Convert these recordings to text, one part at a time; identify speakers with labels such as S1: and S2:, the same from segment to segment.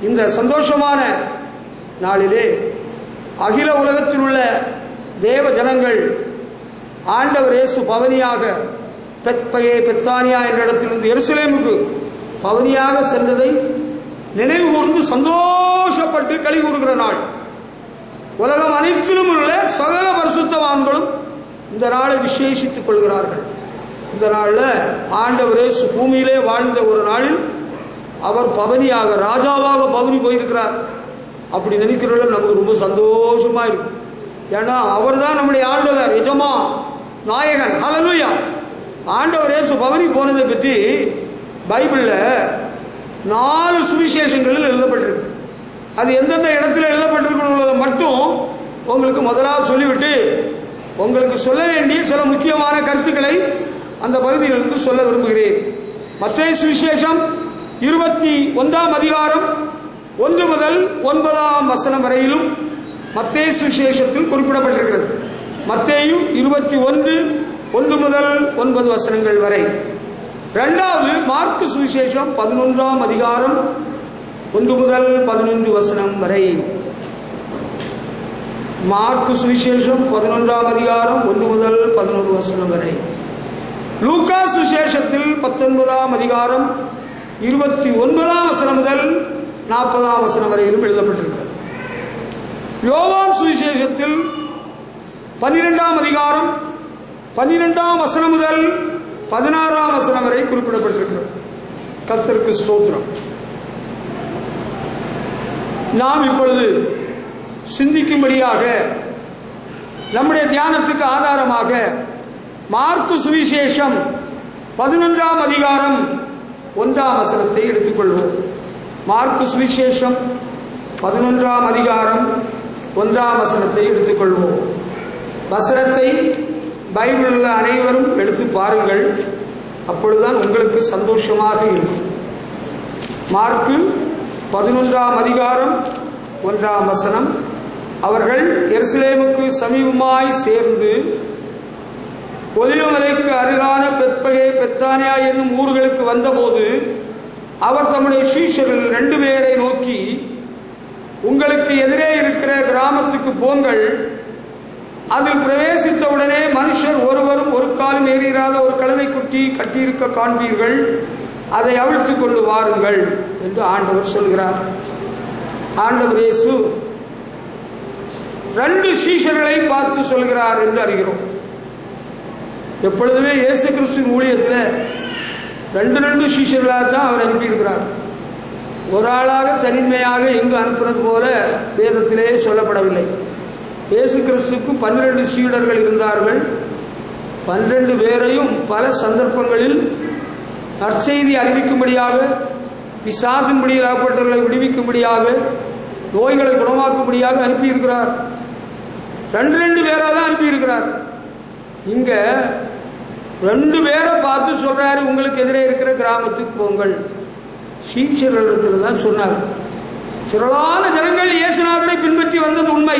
S1: இந்த சந்தோஷமான நாளிலே அகில உலகத்தில் உள்ள தேவ ஜனங்கள் ஆண்டவர் இயேசு பவனியாக பெத்பகே பெத்தானியா என்ற இடத்திலிருந்து எருசலேமுக்கு பவனியாக சென்றதை நினைவு கூர்ந்து சந்தோஷப்பட்டு களி கூறுகிற நாள். உலகம் அனைத்திலும் உள்ள சகல பரிசுத்தவான்களும் இந்த நாளை விசேஷித்துக் கொள்கிறார்கள். இந்த நாளில் ஆண்டவர் இயேசு பூமியிலே வாழ்ந்த ஒரு நாளில் அவர் பவனியாக ராஜாவாக பவனி போயிருக்கிறார். அப்படி நினைக்கிறவர்கள் நமக்கு ரொம்ப சந்தோஷமா இருக்கும். ஏன்னா அவர் தான் நம்முடைய ஆண்டவர், எஜமான், நாயகன். ஹல்லேலூயா. ஆண்டவர் இயேசு பவனி போனதை பற்றி பைபிள்ல 4 சுவிசேஷங்களில் எழுதப்பட்டிருக்கு. அது எந்தெந்த இடத்துல எழுதப்பட்டிருக்கிறத மட்டும் உங்களுக்கு முதலாவது சொல்லிவிட்டு உங்களுக்கு சொல்ல வேண்டிய சில முக்கியமான கருத்துக்களை அந்த பகுதியிலிருந்து சொல்ல விரும்புகிறேன். மத்தேயு சுவிசேஷம் 21ஆம் அதிகாரம் 1 முதல் 9ஆம் வசனம் வரையிலும் மத்தேயு சுவிசேஷத்தில் குறிப்பிடப்பட்டிருக்கிறது. மத்தேயு 21 1 முதல் 9 வசனங்கள் வரை. இரண்டாவது மார்க்கு சுவிசேஷம் 11ஆம் அதிகாரம் 1 முதல் 11 வசனம் வரை. மார்க்கு சுவிசேஷம் 11ஆம் அதிகாரம் 1 முதல் 11 வசனம் வரை. லூக்கா சுவிசேஷத்தில் 19ஆம் அதிகாரம் 29ஆம் வசனம் முதல் 40ஆம் வசனம் வரையிலும் எழுதப்பட்டிருக்கிறது. யோவான் சுவிசேஷத்தில் 12ஆம் அதிகாரம் 12ஆம் வசனம் முதல் 16ஆம் வசனம் வரை குறிப்பிடப்பட்டிருக்கிறது. கர்த்தருக்கு ஸ்தோத்திரம். நாம் இப்பொழுது சிந்திக்கும்படியாக நம்முடைய தியானத்துக்கு ஆதாரமாக மார்க்கு சுவிசேஷம் 11ஆம் அதிகாரம் 1ஆம் வசனத்தை எடுத்துக்கொள்வோம். மார்க்கு சுவிசேஷம் 11ஆம் அதிகாரம் 1ஆம் வசனத்தை எடுத்துக்கொள்வோம். வசனத்தை பைபிளில் உள்ள அனைவரும் எடுத்து பாருங்கள். அப்பொழுதுதான் உங்களுக்கு சந்தோஷமாக இருக்கும். மார்க்கு 11ஆம் அதிகாரம் 1ஆம் வசனம். அவர்கள் எருசலேமுக்கு சமீபமாய் சேர்ந்து ஒலிவமலைக்கு அருகான பெத்பகே பெத்தானியா என்னும் ஊர்களுக்கு வந்தபோது அவர் தம்முடைய சீஷர்கள் 2 பேரை நோக்கி, உங்களுக்கு எதிரே இருக்கிற கிராமத்துக்கு போங்கள். அதில் பிரவேசித்தவுடனே மனுஷர் ஒருவரும் ஒரு காலும் ஏறிராத ஒரு கழுதை குட்டி கட்டியிருக்க காண்பீர்கள். அதை அவிழ்த்துக் கொண்டு வாருங்கள் என்று ஆண்டவர் சொல்கிறார். ஆண்டவர் இயேசு 2 சீஷர்களை பார்த்து சொல்கிறார் என்று அறிகிறோம். எப்பொழுதுமே இயேசு கிறிஸ்துவின் ஊழியத்தில் 2 சீஷர்களாக தான் அவர் அனுப்பியிருக்கிறார். ஒரு ஆளாக தனிமையாக எங்கு அனுப்புறது போல வேதத்திலே சொல்லப்படவில்லை. இயேசு கிறிஸ்துக்கு 12 சீடர்கள் இருந்தார்கள். 12 பேரையும் பல சந்தர்ப்பங்களில் நற்செய்தி அறிவிக்கும்படியாக, பிசாசின் பிடியில் அகப்பட்டவர்களை விடுவிக்கும்படியாக, நோய்களை குணமாக்கும்படியாக அனுப்பியிருக்கிறார். 2 பேராக தான் அனுப்பியிருக்கிறார். இங்க 2 பேரை பார்த்து சொல்றாரு, உங்களுக்கு எதிரே இருக்கிற கிராமத்துக்கு போங்கள். சீஷர்கள் தான் சொன்னார். திரளான ஜனங்கள் இயேசுநாதரை பின்பற்றி வந்தது உண்மை.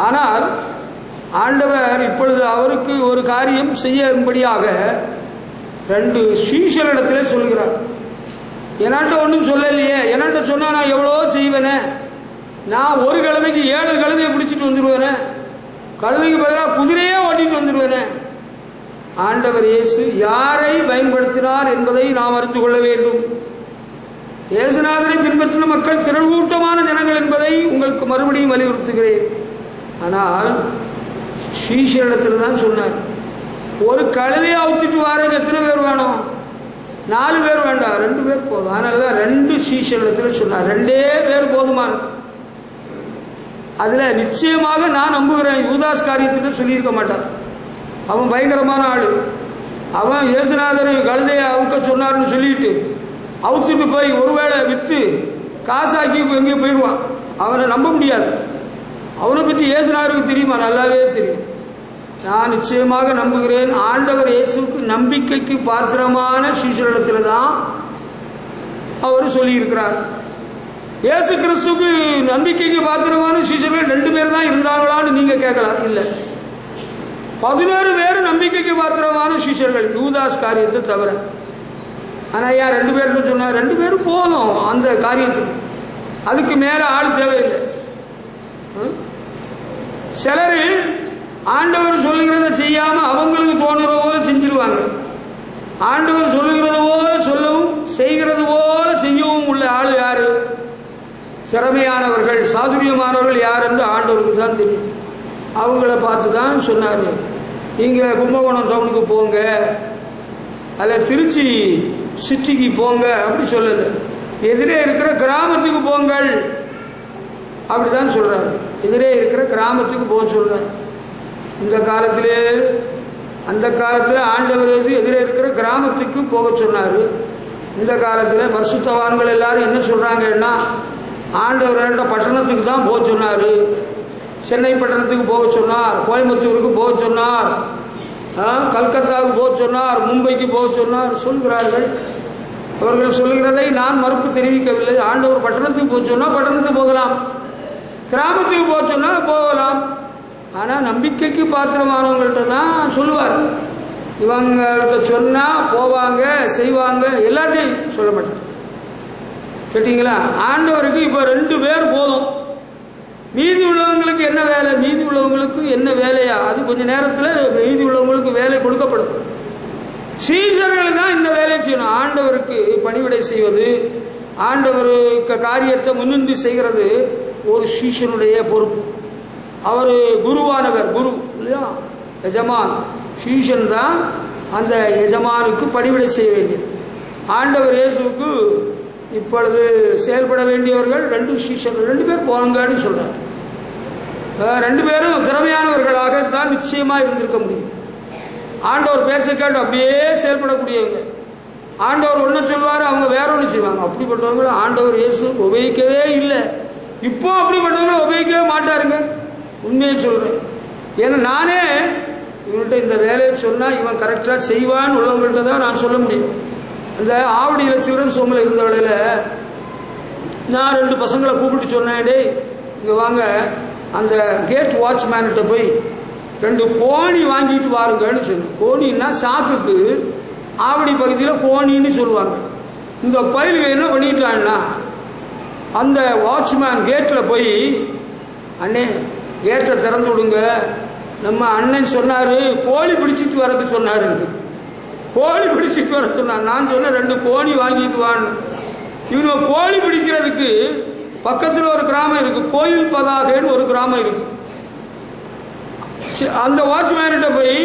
S1: ஆனால் ஆண்டவர் இப்பொழுது அவருக்கு ஒரு காரியம் செய்யும்படியாக 2 சீஷரிடத்திலே சொல்கிறார். என்னாட்ட ஒன்றும் சொல்லலையே, என்னாட்ட சொன்னா நான் எவ்வளோ செய்வேனே, நான் ஒரு கழுதைக்கு 7 கழுதையை பிடிச்சிட்டு வந்துடுவேனே, கழுதைக்கு பதிலாக குதிரையே ஓட்டிட்டு வந்துடுவேனே. ஆண்டவர் இயேசு யாரை பயன்படுத்தினார் என்பதை நாம் அறிந்து கொள்ள வேண்டும். இயேசுநாதரை பின்பற்றின மக்கள் திரள் கூட்டமான ஜனங்கள் என்பதை உங்களுக்கு மறுபடியும் வலியுறுத்துகிறேன். ஆனால் சீஷரிடத்தில் தான் சொன்னார், ஒரு கழுதையை அவுத்துட்டு வாரங்க, எத்தனை பேர் வேணும்? 4 பேர் வேண்டாம், 2 பேர் போதும். அதனாலதான் 2 சீஷரிடத்தில் சொன்னார். 2 பேர் போதுமான. அதுல நிச்சயமாக நான் நம்புகிறேன், யூதாஸ் காரியத்திட்ட சொல்லியிருக்க மாட்டார். அவன் பயங்கரமான ஆளு. அவன் இயேசுநாதர் கழுதையை அவுக்க சொன்னார்னு சொல்லிட்டு அவுத்துட்டு போய் ஒருவேளை வித்து காசாக்கி எங்கேயோ போயிடுவான். அவனை நம்ப முடியாது. அவனை பற்றி இயேசுநாதருக்கு தெரியுமா? நல்லாவே தெரியும். நான் நிச்சயமாக நம்புகிறேன், ஆண்டவர் இயேசுக்கு நம்பிக்கைக்கு பாத்திரமான சீஷரிடத்துல தான் அவர் சொல்லியிருக்கிறார். இயேசு கிறிஸ்துக்கு நம்பிக்கைக்கு பாத்திரமான சீஷர்கள் 2 பேர் தான் இருந்தாங்களான்னு நீங்க கேட்கலாம். இல்ல, 11 பேர் நம்பிக்கைக்கு பாத்திரமான சீஷர்கள், யூதாஸ் காரியத்தை தவிர. ஆனா யார் 2 பேர்னு சொன்னா 2 பேரும் போதும் அந்த காரியத்துக்கு. அதுக்கு மேல ஆள் தேவையில்லை. சிலர் ஆண்டவர் சொல்லுகிறத செய்யாம அவங்களுக்கு தோணுற போல செஞ்சிருவாங்க. ஆண்டவர் சொல்லுகிறது போல சொல்லவும் செய்கிறது போல செய்யவும் உள்ள ஆளு யாரு? திறமையானவர்கள், சாதுரியமானவர்கள் யார் என்று ஆண்டவருக்கு தான் தெரியும். அவங்கள பார்த்து தான் சொன்னார், இங்க கும்பகோணம் டவுனுக்கு போங்க, அல்ல திருச்சி சிட்டிக்கு போங்க அப்படி சொல்லல, எதிரே இருக்கிற கிராமத்துக்கு போங்கள் அப்படிதான் சொல்றாரு. எதிரே இருக்கிற கிராமத்துக்கு போக சொல்றாரு. இந்த காலத்திலே அந்த காலத்தில் ஆண்டவர் எதிரே இருக்கிற கிராமத்துக்கு போக சொன்னார். இந்த காலத்தில் பரிசுத்தவான்கள் எல்லாரும் என்ன சொல்றாங்கன்னா, ஆண்டவர் பட்டணத்துக்கு தான் போக சொன்னார், சென்னை பட்டணத்துக்கு போக சொன்னார், கோயம்புத்தூருக்கு போக சொன்னார், கல்கத்தாவுக்கு போக சொன்னார், மும்பைக்கு போக சொன்னார் சொல்கிறார்கள். அவர்கள் சொல்லுகிறதை நான் மறுப்பு தெரிவிக்கவில்லை. ஆண்டவர் பட்டணத்துக்கு போக சொன்னா பட்டணத்துக்கு போகலாம், கிராமத்துக்கு போக சொன்னா போகலாம். ஆனா நம்பிக்கைக்கு பாத்திரமானவங்கள்ட்ட தான் சொல்லுவார். இவங்கள்ட்ட சொன்னா போவாங்க, செய்வாங்க, எல்லாத்தையும் சொல்ல மாட்டாங்க. கேட்டீங்களா? ஆண்டவருக்கு இப்ப 2 பேர் போதும். மீதி உள்ளவங்களுக்கு என்ன வேலை? மீதி உள்ளவங்களுக்கு என்ன வேலையா? அது கொஞ்ச நேரத்தில் மீதி உள்ளவங்களுக்கு வேலை கொடுக்கப்படும். சீஷர்கள் தான் இந்த வேலையை செய்யணும். ஆண்டவருக்கு பணிவிடை செய்வது, ஆண்டவருக்கு காரியத்தை முன்னின்று செய்கிறது ஒரு சீஷனுடைய பொறுப்பு. அவர் குருவானவர், குரு இல்லையா, எஜமான். சீஷன் தான் அந்த எஜமானுக்கு பணிவிடை செய்ய வேண்டியது. ஆண்டவர் இயேசுவுக்கு இப்பொழுது செயல்பட வேண்டியவர்கள் 2 சீஷர்கள், 2 பேர் போங்கன்னு சொல்றார். 2 பேரும் திறமையானவர்களாக தான் நிச்சயமா இருந்திருக்க முடியும். ஆண்டவர் பேச்சை கேட்டு அப்படியே செயல்படக்கூடியவங்க. ஆண்டவர் ஒன்று சொல்வாரு, அவங்க வேற ஒன்று செய்வாங்க. அப்படிப்பட்டவங்க ஆண்டவர் இயேசு உபயோகிக்கவே இல்லை. இப்போ அப்படிப்பட்டவங்க உபயோகிக்கவே மாட்டாருங்க. உண்மையை சொல்றேன். ஏன்னா நானே இவன்கிட்ட இந்த வேலையை சொன்னா இவன் கரெக்டா செய்வான்னு உள்ளவங்கள்ட்ட தான் நான் சொல்ல முடியும். அந்த ஆவடியில் சில்ட்ரன் ஹோமில் இருந்த வேளையில நான் 2 பசங்களை கூப்பிட்டு சொன்னேன், டேய் இங்க வாங்க, அந்த கேட் வாட்ச்மேன்கிட்ட போய் 2 கோணி வாங்கிட்டு வாருங்கன்னு சொன்னேன். கோணின்னா சாக்குக்கு ஆவடி பகுதியில் கோணின்னு சொல்லுவாங்க. இந்த பயிலுக்கு என்ன பண்ணிட்டான்னா, அந்த வாட்ச்மேன் கேட்டில் போய், அண்ணே கேட்டை திறந்து விடுங்க, நம்ம அண்ணன் சொன்னாரு கோழி பிடிச்சிட்டு வரக்கு சொன்னாரு. கோழி பிடிச்சிட்டு வர சொன்னார். நான் சொன்ன 2 கோழி வாங்கிட்டு வான்னு. இவங்க கோழி பிடிக்கிறதுக்கு பக்கத்தில் ஒரு கிராமம் இருக்கு, கோயில் பதாகைன்னு ஒரு கிராமம் இருக்கு. அந்த வாட்ச்மேன்கிட்ட போய்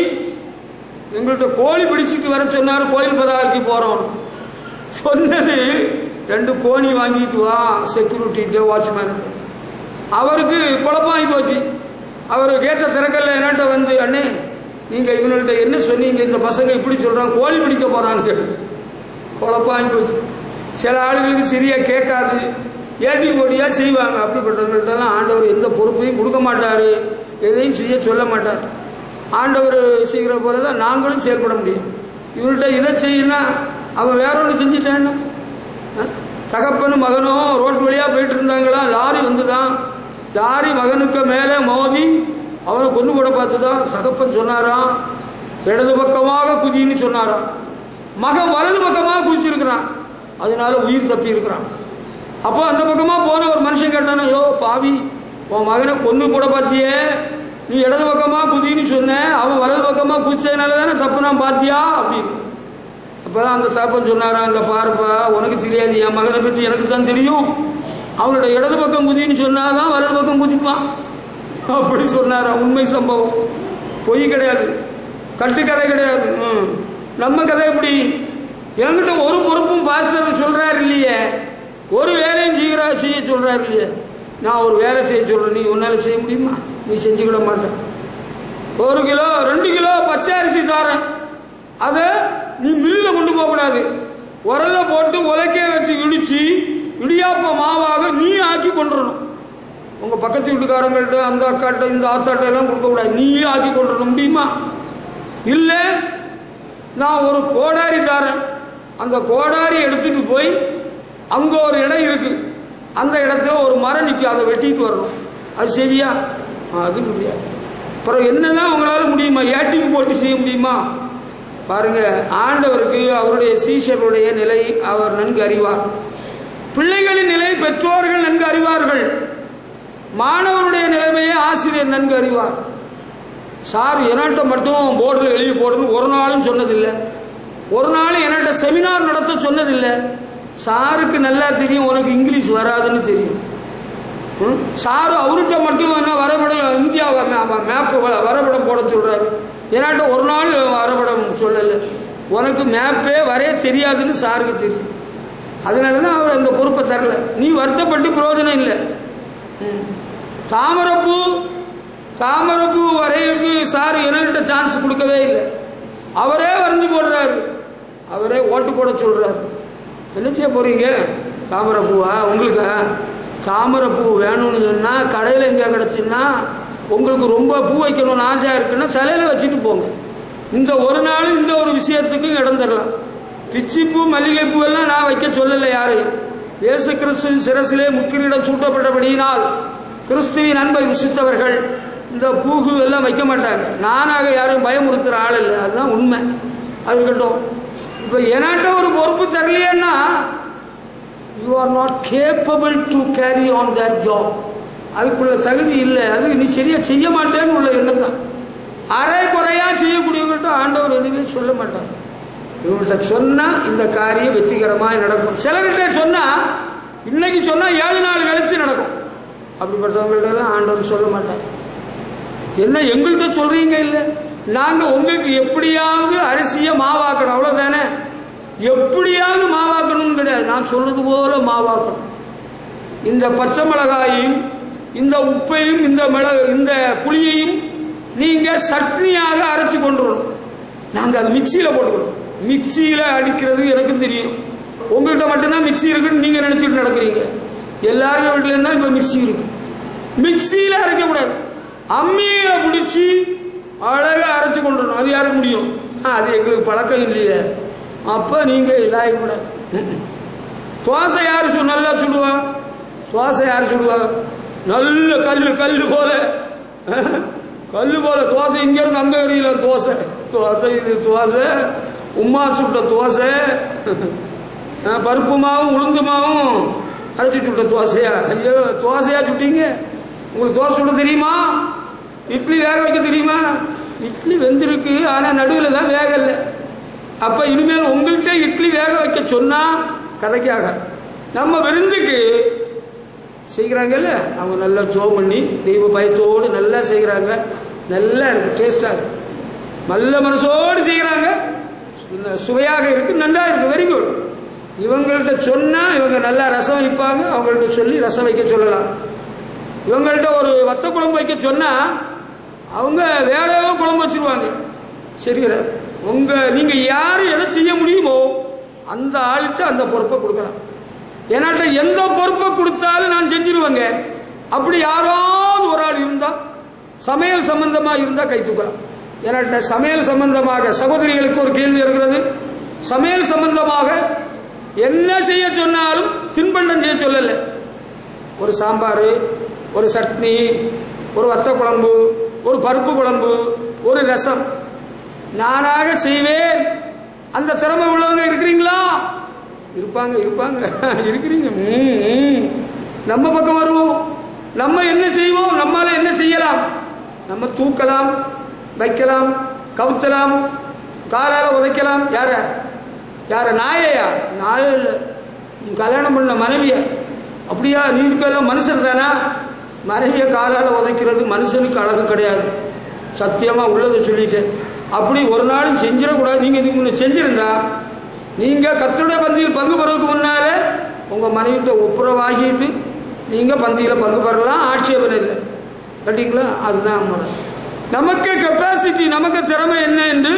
S1: எங்கள்கிட்ட கோழி பிடிச்சிட்டு வர சொன்னார், கோயில் பதாகைக்கு போறோம் சொன்னது 2 கோழி வாங்கிட்டு வா செக்யூரிட்டி வாட்ச்மேன். அவருக்கு குழப்பமாகி போச்சு. அவர் கேட்ட திறக்கல என்னட்ட வந்து, அண்ணே நீங்க இவங்கள்ட்ட என்ன சொன்னீங்க, இந்த பசங்க இப்படி சொல்றாங்க, கோழி பிடிக்க போறான்னு கேட்டு குழப்பமாகி போச்சு. சில ஆளுகளுக்கு சரியா கேட்காது, ஏட்டி போட்டியா செய்வாங்க. அப்படிப்பட்டவங்கள்ட்டெல்லாம் ஆண்டவர் எந்த பொறுப்பையும் கொடுக்க மாட்டாரு, எதையும் செய்ய சொல்ல மாட்டார். ஆண்டவர் செய்கிற போலதான் நாங்களும் செயல்பட முடியும். இவர்கிட்ட இதை செய்யணும், அவன் வேற ஒன்று செஞ்சுட்டான்னா. தகப்பனும் மகனும் ரோட்டு வழியா போயிட்டு இருந்தாங்களா, லாரி வந்துதான், லாரி மகனுக்கு மேலே மோதி அவனை கொண்டு போட பார்த்துதான். தகப்பன் சொன்னாராம், இடது பக்கமாக குதின்னு சொன்னாராம். மகன் வலது பக்கமாக குதிச்சிருக்கிறான், அதனால உயிர் தப்பி இருக்கிறான். அப்போ அந்த பக்கமா போன ஒரு மனுஷன் கேட்டானோ, யோ பாவி, உன் மகனை கொண்டு போட பார்த்தியே, நீ இடது பக்கமா குதின்னு சொன்ன, அவன் வலது பக்கமா குதிச்சதுனால தானே தப்பு நான் பார்த்தியா அப்படின்னு. அப்பதான் அந்த தகப்பன் சொன்னாரா, அங்க பாருப்பா, உனக்கு தெரியாது, என் மகனை பற்றி எனக்கு தான் தெரியும். அவனோட இடது பக்கம் குதின்னு சொன்னாதான் வலது பக்கம் குதிப்பான் அப்படி சொன்னாரா. உண்மை சம்பவம், பொய் கிடையாது, கட்டுக்கதை கிடையாது. நம்ம கதை எப்படி? என்கிட்ட ஒரு பொறுப்பும் பாஸ்டர் சொல்றாரு இல்லையே, ஒரு வேலையும் செய்ய சொல்றாரு இல்லையே. நான் ஒரு வேலை செய்ய சொல்றேன், நீ உன்னால செய்ய முடியுமா? நீ செஞ்சுக்கிட மாட்டேன். 1 கிலோ 2 கிலோ பச்சை அரிசி தாரேன், அதை நீ மில்ல கொண்டு போக கூடாது, உரல்ல போட்டு உலக்கே வச்சு இடிச்சு இடியாப்ப மாவாக நீ ஆக்கி கொண்டுறணும். உங்க பக்கத்து வீட்டுக்காரங்கள்ட்ட, அந்த அக்காட்ட, இந்த ஆத்தாட்ட எல்லாம் கொடுக்க கூடாது, நீயே ஆக்கி கொண்டுறணும். முடியுமா? இல்ல நான் ஒரு கோடாரி தாரேன், அந்த கோடாரி எடுத்துட்டு போய் அங்க ஒரு இடம் இருக்கு, அந்த இடத்துல ஒரு மரம் நிற்கும், அதை வெட்டிட்டு வரணும். அது சரியா? அது முடியாது. அப்புறம் என்னதான் உங்களால முடியுமா? ஏட்டிக்கு போட்டு செய்ய முடியுமா? பாருங்க, ஆண்டவருக்கு அவருடைய சீஷருடைய நிலை அவர் நன்கு அறிவார். பிள்ளைகளின் நிலையை பெற்றோர்கள் நன்கு அறிவார்கள், மாணவருடைய நிலைமையை ஆசிரியர் நன்கு அறிவார். சார் என்கிட்ட மட்டும் போர்டில் எழுதி போடணும் ஒரு நாளும் சொன்னதில்லை, ஒரு நாள் என்கிட்ட செமினார் நடத்த சொன்னதில்லை. சாருக்கு நல்லா தெரியும் உனக்கு இங்கிலீஷ் வராதுன்னு தெரியும். சாரு அவர்கிட்ட மட்டும் என்ன வரைபடம் இந்தியா மேப்பு வரைபடம் போட சொல்றாரு, என்கிட்ட ஒரு நாள் வரைபடம் சொல்லலை. உனக்கு மேப்பே வரைய தெரியாதுன்னு சாருக்கு தெரியும். அதனாலதான் அவர் அந்த பொறுப்பை தரல. நீ வருத்தப்பட்டு பிரயோஜனம் இல்லை. தாமரப்பூ வரையிற்கு சார் என்கிட்ட சான்ஸ் கொடுக்கவே இல்லை. அவரே வரைஞ்சு போடுறாரு, அவரே ஓட்டு போட சொல்றாரு. என்ன செய்ய போறீங்க? தாமரப்பூவா? உங்களுக்கு தாமரப்பூ வேணும்னு சொன்னா கடையில் எங்கே கிடச்சுன்னா, உங்களுக்கு ரொம்ப பூ வைக்கணும்னு ஆசையா இருக்குன்னா தலையில வச்சுட்டு போங்க. இந்த ஒரு நாள் இந்த ஒரு விஷயத்துக்கும் இடம் தரலாம். பிச்சிப்பூ மல்லிகைப்பூ எல்லாம் நான் வைக்க சொல்லலை யாரையும். இயேசு கிறிஸ்துவின் சிரசிலே முக்கிரிடம் சூட்டப்பட்டபடியினால் கிறிஸ்துவின் அன்பை ருசித்தவர்கள் இந்த பூகு எல்லாம் வைக்க மாட்டாங்க. நானாக யாரையும் பயமுறுத்துற ஆள் இல்லை, அதுதான் உண்மை. அது இருக்கட்டும். இப்ப என்கிட்ட ஒரு பொறுப்பு தரலையேன்னா you are not capable to carry on that job. அதுக்குள்ள தகுதி இல்லை, அது நீ சரியா செய்ய மாட்டேன்னு உள்ள எண்ணம் தான். அரை குறையா செய்யக்கூடியவங்கள்ட்ட ஆண்டவர் எதுவுமே சொல்ல மாட்டார். இவங்கள்ட்ட சொன்னா இந்த காரியம் வெற்றிகரமாக நடக்கும். சிலர்கிட்ட சொன்னா இன்னைக்கு சொன்னா 7 நாள் கழிச்சு நடக்கும். அப்படிப்பட்டவங்கள்ட்ட ஆண்டவர் சொல்ல மாட்டார். என்ன எங்கள்கிட்ட சொல்றீங்க? இல்லை, நாங்க உங்களுக்கு எப்படியாவது அரிசியை மாவாக்கணும், அவ்வளவுதானே. எப்படியாவது மாவாக்கணும் கிடையாது, நான் சொல்றது போல மாவாக்கணும். இந்த பச்சை மிளகாயையும் இந்த உப்பையும் இந்த புளியையும் நீங்க சட்னியாக அரைச்சு கொண்டு வரணும். நாங்க அது மிக்சியில போட்டுக்கணும். மிக்சியில அடிக்கிறது எனக்கும் தெரியும். உங்கள்கிட்ட மட்டும்தான் மிக்சி இருக்குன்னு நீங்க நினைச்சிட்டு நடக்கிறீங்க. எல்லாரும் வீட்டுல இருந்தா இப்ப மிக்சி இருக்கு. மிக்சியில அரைக்க கூடாது, அம்மியில பிடிச்சி அழகா அரைச்சு கொண்டு வரணும். அது யாருக்கு முடியும்? அது எங்களுக்கு பழக்கம் இல்லையே. அப்ப நீங்க இதாகி கூடாது. தோசை யாரு நல்லா சுடுவா? தோசை யாரு சுடுவா? நல்ல கல்லு போல தோசை. இங்க இருந்து அங்க எறியல தோசை. இது தோசை, உம்மா சுட்ட தோசை, பருப்பு மாவும் உளுந்து மாவும் அரைச்சி சுட்ட தோசையா? ஐயோ, தோசையா சுட்டீங்க? உங்களுக்கு தோசை சுட தெரியுமா? இட்லி வேக வைக்க தெரியுமா? இட்லி வெந்திருக்கு, ஆனா நடுவில் தான் வேகல. அப்ப இனிமேல் உங்கள்கிட்ட இட்லி வேக வைக்க சொன்னா கதைக்காக. நம்ம விருந்துக்கு செய்கிறாங்கல்ல, அவங்க நல்லா ஜோம் பண்ணி தெய்வ பயத்தோடு நல்லா செய்கிறாங்க. நல்லா இருக்கு, டேஸ்டா இருக்கு, நல்ல மனசோடு செய்கிறாங்க, சுவையாக இருக்கு, நல்லா இருக்கு, வெரி குட். இவங்கள்ட்ட சொன்னா இவங்க நல்லா ரசம் வைப்பாங்க. அவங்கள்ட்ட சொல்லி ரசம் வைக்க சொல்லலாம். இவங்கள்ட்ட ஒரு வத்த குழம்பு வைக்க சொன்னா அவங்க வேற ஏதோ குழம்பு வச்சிருவாங்க. சரிங்களா? நீங்க யாரு எதை செய்ய முடியுமோ அந்த ஆள்கிட்ட அந்த பொறுப்பை கொடுக்கலாம். என்கிட்ட எந்த பொறுப்பை கொடுத்தாலும் நான் செஞ்சிருவேங்க. அப்படி யாராவது ஒரு ஆள் இருந்தா, சமையல் சம்பந்தமா இருந்தா கை தூக்கலாம். என்கிட்ட சமையல் சம்பந்தமாக சகோதரிகளுக்கு ஒரு கேள்வி இருக்கிறது. சமையல் சம்பந்தமாக என்ன செய்ய சொன்னாலும் தின்பண்டம் செய்ய சொல்லல. ஒரு சாம்பார், ஒரு சட்னி, ஒரு வத்த குழம்பு, ஒரு பருப்பு குழம்பு, ஒரு ரசம் நானாக செய்வேன். அந்த திறமை உள்ளவங்க இருக்கிறீங்களா? இருப்பாங்க இருக்கிறீங்க. நம்ம பக்கம் வருவோம். நம்ம என்ன செய்வோம்? நம்மால என்ன செய்யலாம்? நம்ம தூக்கலாம், வைக்கலாம், கவுத்தலாம், காலால உதைக்கலாம். யார நாயையா? நாயே இல்ல, கல்யாணம் பண்ண மனைவிய. அப்படியா? நீ இருக்கலாம் மனுஷன் தானா? மனைவிய காலால உதைக்கிறது மனுஷனுக்கு அழகு கிடையாது. சத்தியமா உள்ளதை சொல்லிட்டேன். அப்படி ஒரு நாளும் செஞ்சிடக்கூடாது. நீங்க செஞ்சிருந்தா நீங்க கர்த்தருடைய பந்தியில் பங்கு பெறதுக்கு முன்னால உங்க மனைவிட்ட ஒப்புரவாகிட்டு நீங்க பந்தியில பங்கு பெறலாம், ஆட்சேபனை இல்லை. கட்டிங்களா? அதுதான் நமக்கு கெப்பாசிட்டி, நமக்கு திறமை என்ன என்று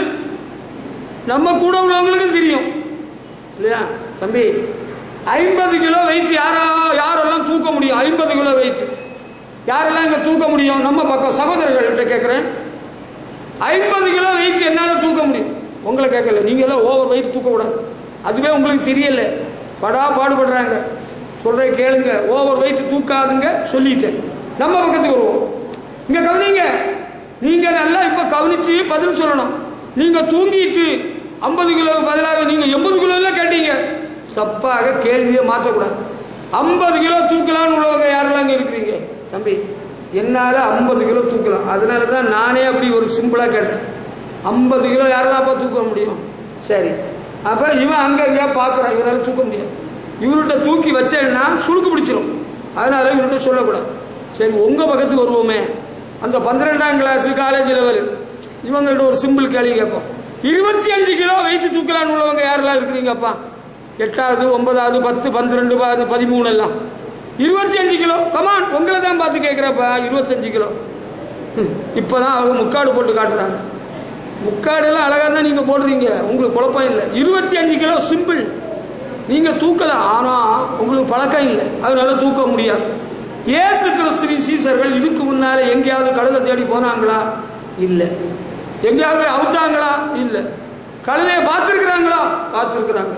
S1: நம்ம கூட உள்ளவங்களுக்கும் தெரியும் இல்லையா? தம்பி, 50 கிலோ வெயிட் யாரெல்லாம் தூக்க முடியும்? 50 கிலோ வெயிட் யாரெல்லாம் இங்க தூக்க முடியும்? நம்ம பக்கம் சகோதரர்கள்ட்ட கேட்கிறேன். 50 கிலோ வெயிட் என்னால தூக்க முடியும். உங்களை கேட்கல, நீங்க எல்லாம் ஓவர் வெயிட் தூக்க கூடாது. அதுவே உங்களுக்கு தெரியல, பாடுபடுறாங்க. சொல்ற கேளுங்க, ஓவர் வெயிட் தூக்காதுங்க சொல்லிட்டேன். நம்ம பக்கத்துக்கு வருவோம். இங்க கவனிங்க, நீங்க நல்லா இப்ப கவனிச்சு பதில் சொல்லணும். நீங்க தூங்கிட்டு 50 கிலோவுக்கு பதிலாக நீங்க 80 கிலோ கேட்டீங்க, தப்பாக கேள்வியை மாற்றக்கூடாது. 50 கிலோ தூக்கலான்னு உள்ளவங்க யாரெல்லாம் இங்க இருக்கிறீங்க? தம்பி, என்னால 50 கிலோ தூக்கலாம். அதனாலதான் நானே அப்படி ஒரு சிம்பிளா கேட்டேன். 50 கிலோ யாரெல்லாம் தூக்க முடியும்? சரி, அப்ப இவன் அங்க எங்கேயா பாக்குறான், இவனால தூக்க முடியாது. இவர்கிட்ட தூக்கி வச்சேன்னா சுளுக்கு பிடிச்சிரும். அதனால இவர்கிட்ட சொல்லக்கூடாது. சரி, உங்க பக்கத்துக்கு வருவோமே. அந்த 12ஆம் கிளாஸ் காலேஜ் லெவல் இவங்கள்ட்ட ஒரு சிம்பிள் கேள்வி கேட்போம். 25 கிலோ வெயிட் தூக்கலான்னு உள்ளவங்க யாரெல்லாம் இருக்கிறீங்கப்பா? 8வது 9வது 10 12 13 எல்லாம் 25 கிலோ. கமான், உங்களை தான் பார்த்து கேட்கிறப்ப 25 கிலோ. இப்பதான் அவங்க முக்காடு போட்டு காட்டுறாங்க. முக்காடு எல்லாம் அழகா தான் நீங்க போடுறீங்க, உங்களுக்கு குழப்பம் இல்லை. 25 கிலோ சிம்பிள், நீங்க தூக்கலாம். ஆனா உங்களுக்கு பழக்கம் இல்லை, அதனால தூக்க முடியாது. இயேசு கிறிஸ்துவின் சீசர்கள் இதுக்கு முன்னால எங்கேயாவது கழுதை தேடி போனாங்களா? இல்ல. எங்கேயாவது அவுத்தாங்களா? இல்ல. கழுதையை பார்த்திருக்கிறாங்களா? பார்த்திருக்கிறாங்க.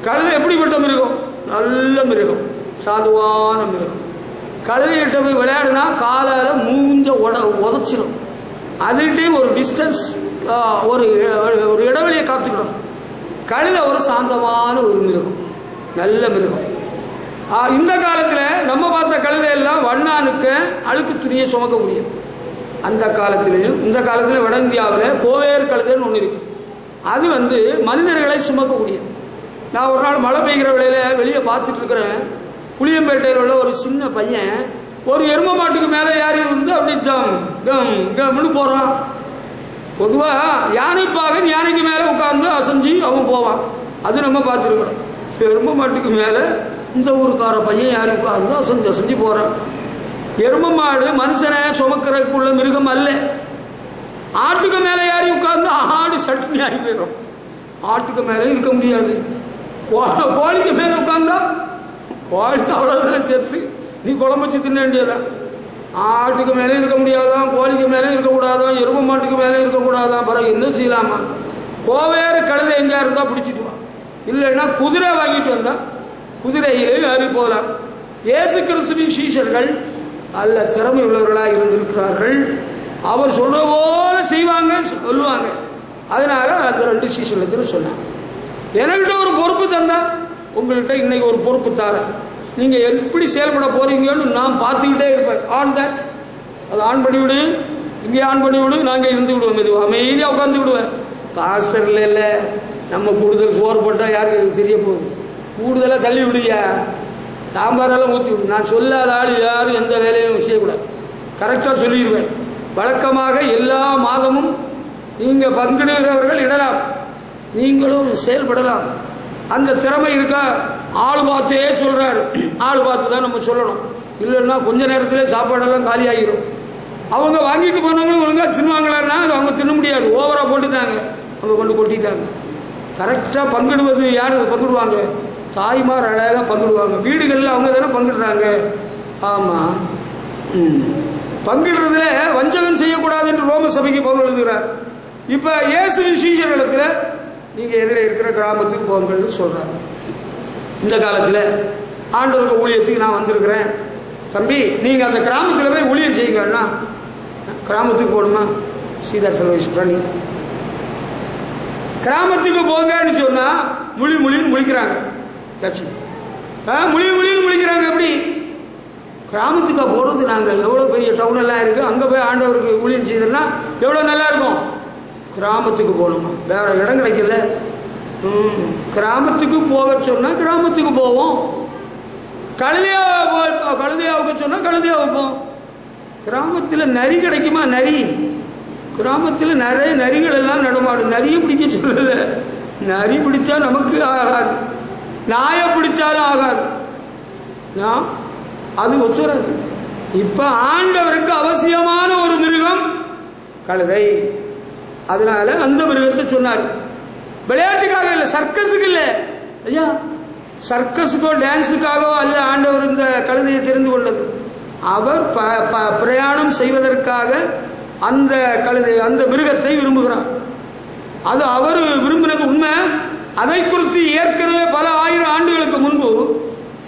S1: கழுதை எப்படிப்பட்ட மிருகம்? நல்ல மிருகம், சாதுவான மிருகம். கழுதைகிட்ட போய் விளையாடுனா காலால மூஞ்ச உதச்சிடும். அதுகிட்டே ஒரு டிஸ்டன்ஸ், ஒரு இடைவெளியை காத்துக்கணும். கழுதை ஒரு சாந்தமான ஒரு மிருகம், நல்ல மிருகம். இந்த காலத்துல நம்ம பார்த்த கழுதை எல்லாம் வண்ணானுக்கு அழுக்கு துணியை சுமக்க முடியும். அந்த காலத்திலையும் இந்த காலத்துல வட இந்தியாவில் கோவேறு கழுதைன்னு ஒண்ணு இருக்கு. அது மனிதர்களை சுமக்க முடியும். நான் ஒரு நாள் மழை பெய்கிற வேளையில வெளியே பார்த்துட்டு இருக்கிறேன். புளியம்பேட்டையில் உள்ள ஒரு சின்ன பையன் ஒரு எரும மாட்டுக்கு மேல யாரி அப்படி ஜம் கம் கம்னு போறான். பொதுவா யானைப்பாகன் யானைக்கு மேல உட்கார்ந்து அசைஞ்சு அவன் போவான். அது நம்ம பார்த்துருக்கிறோம். எரும மாட்டுக்கு மேல இந்த ஊருக்கார பையன் யாரி உட்கார்ந்து அசைஞ்சு அசைஞ்சு போறான். எரும மாடு மனுஷனை சுமக்கிறதுக்குள்ள மிருகம் அல்ல. ஆட்டுக்கு மேல யாரி உட்கார்ந்து ஆடு சட்னி ஆகி போயிடும். ஆட்டுக்கு மேல இருக்க முடியாது. கோழிக்கு மேல உட்கார்ந்தா கோழி அவ்வளவுதான் செத்து நீ குழம்பு தின்ன வேண்டியதான். ஆட்டுக்கு மேலே இருக்க முடியாதான், கோழிக்கு மேலே இருக்கக்கூடாதான், எரும மாட்டுக்கு மேலே இருக்கக்கூடாதான். பிறகு என்ன செய்யலாமா? கோவேறு கழுதை எங்கேயா இருந்தா பிடிச்சிட்டு வா, இல்லைன்னா குதிரை வாங்கிட்டு வந்தா குதிரையிலே ஏறி போகலாம். இயேசு கிறிஸ்துவின் சீஷர்கள் நல்ல திறமை உள்ளவர்களாக இருந்திருக்கிறார்கள். அவர் சொல்ற போல செய்வாங்க, சொல்லுவாங்க. அதனால அந்த 2 சீஷர்களுக்கு சொன்னாங்க, என்கிட்ட ஒரு பொறுப்பு தந்தா உங்கள்கிட்ட இன்னைக்கு ஒரு பொறுப்பு தாரேன். நீங்க எப்படி செயல்பட போறீங்கன்னு நான் பார்த்துக்கிட்டே இருப்பேன். ஆன் தட், அது ஆன் பண்ணி விடு, இங்கே ஆன் பண்ணி விடு, நாங்க இருந்து விடுவோம். மெதுவா அமைதியா உட்காந்து விடுவேன். பாஸ்டர்ல இல்ல, நம்ம கூடுதல் சோறு போட்டா யாருக்கு தெரிய போகுது? கூடுதலா தள்ளி விடுயா, சாம்பாரெல்லாம் ஊற்றி விடு. நான் சொல்லாத ஆள் யாரும் எந்த வேலையும் செய்யக்கூடாது. கரெக்டா சொல்லிடுவேன். வழக்கமாக எல்லா மாதமும் நீங்க பங்கிடுகிறவர்கள் இடலாம், நீங்களும் செயல்படலாம். அந்த திறமை இருக்கா? ஆள் பார்த்தே சொல்றாரு. ஆள் பார்த்து தான் நம்ம சொல்லணும். இல்லைன்னா கொஞ்ச நேரத்திலே சாப்பாடெல்லாம் காலி ஆகிரும். அவங்க வாங்கிட்டு போனவங்களும் ஒழுங்கா தின்னுவாங்களான்னா அவங்க தின்ன முடியாது. ஓவரா போட்டுட்டாங்க, அவங்க கொண்டு கொட்டிட்டாங்க. கரெக்டா பங்கிடுவது யாரு பங்கிடுவாங்க? தாய்மார் அழகா பங்கிடுவாங்க. வீடுகளில் அவங்க தானே பங்கிடுறாங்க. ஆமா, பங்கிடுறதுல வஞ்சகம் செய்யக்கூடாது என்று ரோம சபைக்கு பவுல் எழுதுகிறார். இப்ப இயேசுவின் சீஷர்களிடத்துல நீங்க எதிரே இருக்கிற கிராமத்துக்கு போங்கன்னு சொல்றாங்க. இந்த காலத்துல ஆண்டவருக்கு ஊழியத்துக்கு நான் வந்திருக்கிறேன், தம்பி நீங்க அந்த கிராமத்துல போய் ஊழியம் செய்யுங்கன்னா கிராமத்துக்கு போகணுமா? சீதாக்கல்வேஸ்வரன் கிராமத்துக்கு போங்கன்னு சொன்னா முழின்னு முழிக்கிறாங்க. முழின்னு முழிக்கிறாங்க. எப்படி கிராமத்துக்கு போறது? நாங்க எவ்வளவு பெரிய டவுன் எல்லாம் இருக்கு, அங்க போய் ஆண்டவருக்கு ஊழியம் செய்தோம்னா எவ்வளவு நல்லா இருக்கும். கிராமத்துக்கு போகணுமா? வேற இடம் கிடைக்கல. கிராமத்துக்கு போக சொன்னா கிராமத்துக்கு போவோம். கழுதையாவுக்கு சொன்னா கழுதையா வைப்போம். கிராமத்தில் நரி கிடைக்குமா? நரி கிராமத்தில் நிறைய நரிகள் எல்லாம் நடமாடும். நரியை பிடிக்க சொல்லல, நரி பிடிச்சா நமக்கு ஆகாது, நாய பிடிச்சாலும் ஆகாது, அது ஒத்துறது. இப்ப ஆண்டவருக்கு அவசியமான ஒரு மிருகம் கழுதை. அதனால அந்த மிருகத்தை சொன்னார். விளையாட்டுக்காக இல்ல, சர்க்கஸுக்கு இல்ல ஐயா, சர்க்கஸுக்கோ டான்ஸுக்காகவோ அல்ல ஆண்டவர் இந்த கழுதையை தெரிந்து கொண்டது. அவர் பிரயாணம் செய்வதற்காக அந்த கழுதை, அந்த மிருகத்தை விரும்புகிறார். அது அவர் விரும்பினது உண்மை. அதை குறித்து ஏற்கனவே பல ஆயிரம் ஆண்டுகளுக்கு முன்பு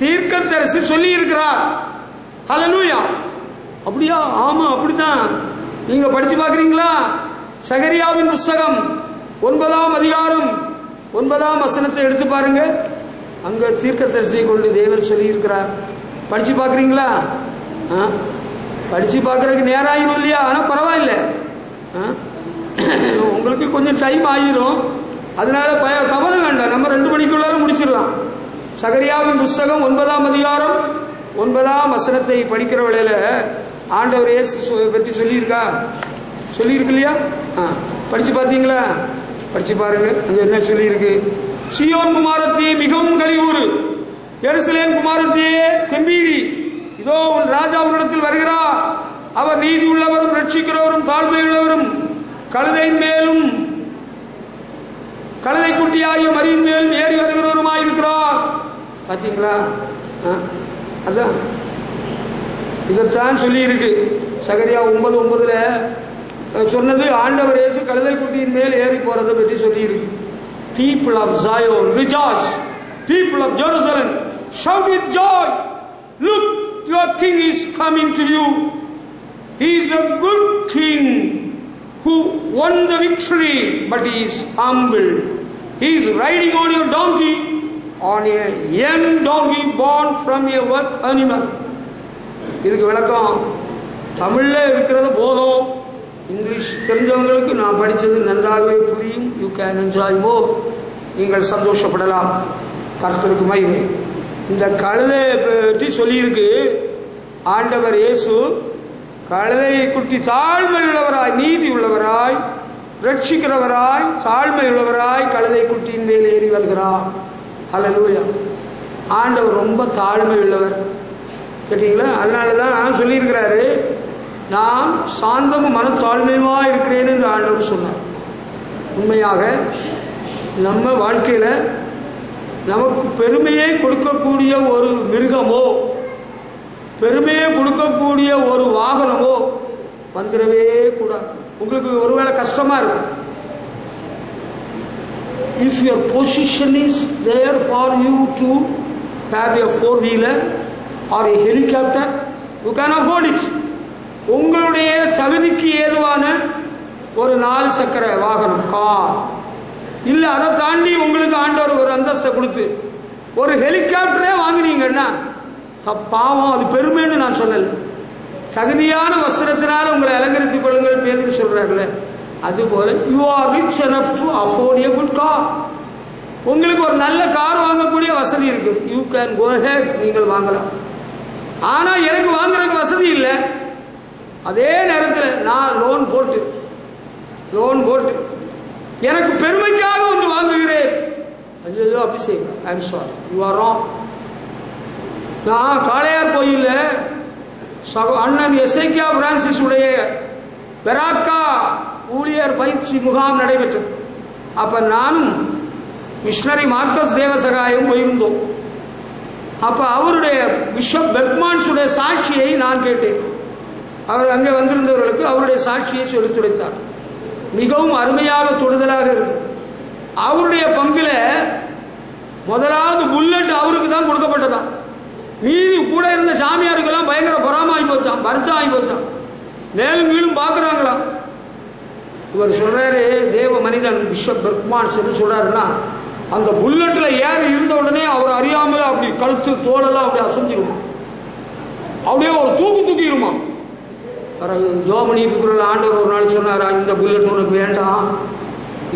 S1: தீர்க்கதரிசி சொல்லி இருக்கிறார். ஹல்லேலூயா. அப்படியா? ஆமா, அப்படித்தான். நீங்க படிச்சு பாக்குறீங்களா? சகரியாவின் புஸ்தகம் 9ஆம் அதிகாரம் 9ஆம் வசனத்தை எடுத்து பாருங்க. அங்க தீர்க்கதரிசியை கொண்டு தேவன் சொல்லியிருக்கிறார். படிச்சு பார்க்குறீங்களா? படிச்சு பார்க்கறதுக்கு நேரம் ஆயிரும் இல்லையா? ஆனால் பரவாயில்ல, உங்களுக்கு கொஞ்சம் டைம் ஆயிரும். அதனால கவலை வேண்டாம், நம்ம 2 மணிக்குள்ளார முடிச்சிடலாம். சகரியாவின் புஸ்தகம் 9ஆம் அதிகாரம் 9ஆம் வசனத்தை படிக்கிற வேளையில ஆண்டவர் இயேசு பற்றி சொல்லியிருக்கு இல்லையா? படிச்சு பார்த்தீங்களா? படிச்சு பாருங்க, அங்க என்ன சொல்லியிருக்கு. சீயோன் குமாரத்தியே மிகவும் கலிகூறு, எருசலேம் குமாரத்தியே கம்பீரி, இதோ உன் ராஜா உன்னிடத்தில் வருகிறார். அவர் நீதி உள்ளவரும் ரட்சிக்கிறவரும் தாழ்மையுள்ளவரும் கழுதையின் மேலும் கழுதை குட்டியாகிய மரியின் மேலும் ஏறி வருகிறவருமாயிருக்கிறார். பார்த்தீங்களா? அதான் இதைத்தான் சொல்லி இருக்கு. சகரியா 9:9 சொன்னது ஆண்டவர் இயேசு கழுதை குட்டியின் மேல் ஏறி போறதை பற்றி சொல்லி இருக்கு. People of Zion, rejoice. People of Jerusalem, shout with joy. Look, your king is coming to you. He is a good king who won the victory, but he is humble. He is riding on your donkey, on a young donkey born from a worth animal. இதுக்கு விளக்கம் தமிழ்ல இருக்கிறது போதும். English தெரிஞ்சவங்களுக்கு நான் படித்தது நன்றாகவே புரியும். யூ கேன் என்ஜாய் மோர். நீங்கள் சந்தோஷப்படலாம். கர்த்தருக்கு மகிமை. இந்த கழுதை பற்றி சொல்லியிருக்கு. ஆண்டவர் இயேசு கழுதை குட்டி தாழ்மை உள்ளவராய், நீதி உள்ளவராய், ரட்சிக்கிறவராய், தாழ்மை உள்ளவராய் கழுதை குட்டியின் மேல் ஏறி வருகிறார். ஹல்லேலூயா. ஆண்டவர் ரொம்ப தாழ்மை உள்ளவர். கேட்டீங்களா? அதனாலதான் சொல்லியிருக்கிறாரு, நான் சாந்தமும் மனத்தாழ்மையுமா இருக்கிறேன் என்று ஆண்டவர் சொன்னார். உண்மையாக நம்ம வாழ்க்கையில நமக்கு பெருமையை கொடுக்கக்கூடிய ஒரு மிருகமோ, பெருமையை கொடுக்கக்கூடிய ஒரு வாகனமோ வந்துடவே கூடாது. உங்களுக்கு ஒருவேளை கஷ்டமா இருக்கும். If your position is there for you to have a 4-wheeler or a helicopter, you can afford it. உங்களுடைய தகுதிக்கு ஏதுவான ஒரு 4 சக்கர வாகனம், கார், இல்ல அதை தாண்டி உங்களுக்கு ஆண்டவர் ஒரு அந்தஸ்தை கொடுத்து ஒரு ஹெலிகாப்டரே வாங்கினீங்கன்னா தப்பாவும், அது பெருமைன்னு நான் சொல்லல. தகுதியான வஸ்திரத்தினால உங்களை அலங்கரித்துக் கொள்ளுங்கள் பேரு சொல்றாங்களே, அதுபோல you are rich enough to afford a good car. உங்களுக்கு ஒரு நல்ல கார் வாங்கக்கூடிய வசதி இருக்கு. யூ கேன் கோ ஹெட், நீங்கள் வாங்கலாம். ஆனா எனக்கு வாங்குறதுக்கு வசதி இல்லை. அதே நேரத்தில் நான் லோன் போட்டு எனக்கு பெருமைக்காக ஒன்று வாங்குகிறேன். ஐயோ அப்படி செய்ய, I am sorry, you are wrong. நான் காளையார் கோயில்ல அண்ணன் எசேக்கியா பிரான்சிஸ் உடைய பெராக்கா ஊழியர் பயிற்சி முகாம் நடைபெற்றது. அப்ப நானும் மிஷனரி மார்க்கஸ் தேவசகாயம் போயிருந்தோம். அப்ப அவருடைய பிஷப் பெர்க்மான்ஸுடைய சாட்சியை நான் கேட்டேன். அவர் அங்கே வந்திருந்தவர்களுக்கு அவருடைய சாட்சியை சொல்லித்துரைத்தார். மிகவும் அருமையாக தொடுதலாக இருக்கு. அவருடைய பங்குல முதலாவது புல்லட் அவருக்கு தான் கொடுக்கப்பட்டதான். மீதி கூட இருந்த சாமியாருக்கெல்லாம் பயங்கர பொறாமாகி போச்சான், வருத்தம் ஆகி போச்சான். மேலும் கீழும் பார்க்கிறாங்களாம். இவர் சொல்றாரு, தேவ மனிதன் பிஷப் பெர்க்மான்ஸ் என்ன சொல்றாருன்னா, அந்த புல்லட்ல ஏறி இருந்த உடனே அவர் அறியாமல் அப்படி கழுத்து தோலெல்லாம் அப்படி அசைஞ்சிருமா, அப்படியே ஒரு தூக்கிடுமா. ஜோமணி ஆண்டவர் ஒரு நாள் சொன்னாரா, இந்த புல்லட் உனக்கு வேண்டாம்,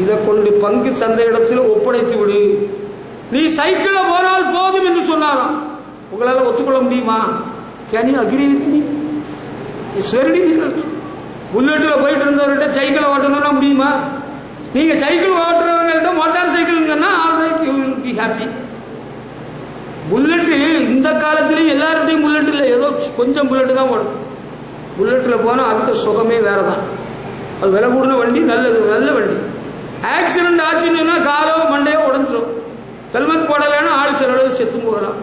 S1: இதை கொண்டு பங்கு சந்தை இடத்துல ஒப்படைத்து விடு, நீ சைக்கிள்ல போனால் போதும் என்று சொன்னாராம். உங்களால ஒத்துக்கொள்ள முடியுமா? Can you agree with me? It's very difficult. புல்லட்ல போயிட்டு இருந்தவர்கிட்ட சைக்கிளை ஓட்டணும்னா முடியுமா? நீங்க சைக்கிள் ஓட்டுறவங்கள்ட்ட மோட்டார் சைக்கிள்ங்கன்னா alright, you will be happy. Bullet இந்த காலத்திலையும் எல்லார்ட்டையும் புல்லட் இல்லை, ஏதோ கொஞ்சம் புல்லட்டு தான் ஓடும். புல்லட்ல போனா அதுக்கு சுகமே வேறதான். அது விலை கூடுன வண்டி, நல்ல வண்டி. ஆக்சிடென்ட் ஆச்சுன்னா காலோ மண்டையோ உடஞ்சிடும். ஹெல்மெட் போடலைன்னா ஆள் சிலவு செத்து போகலாம்.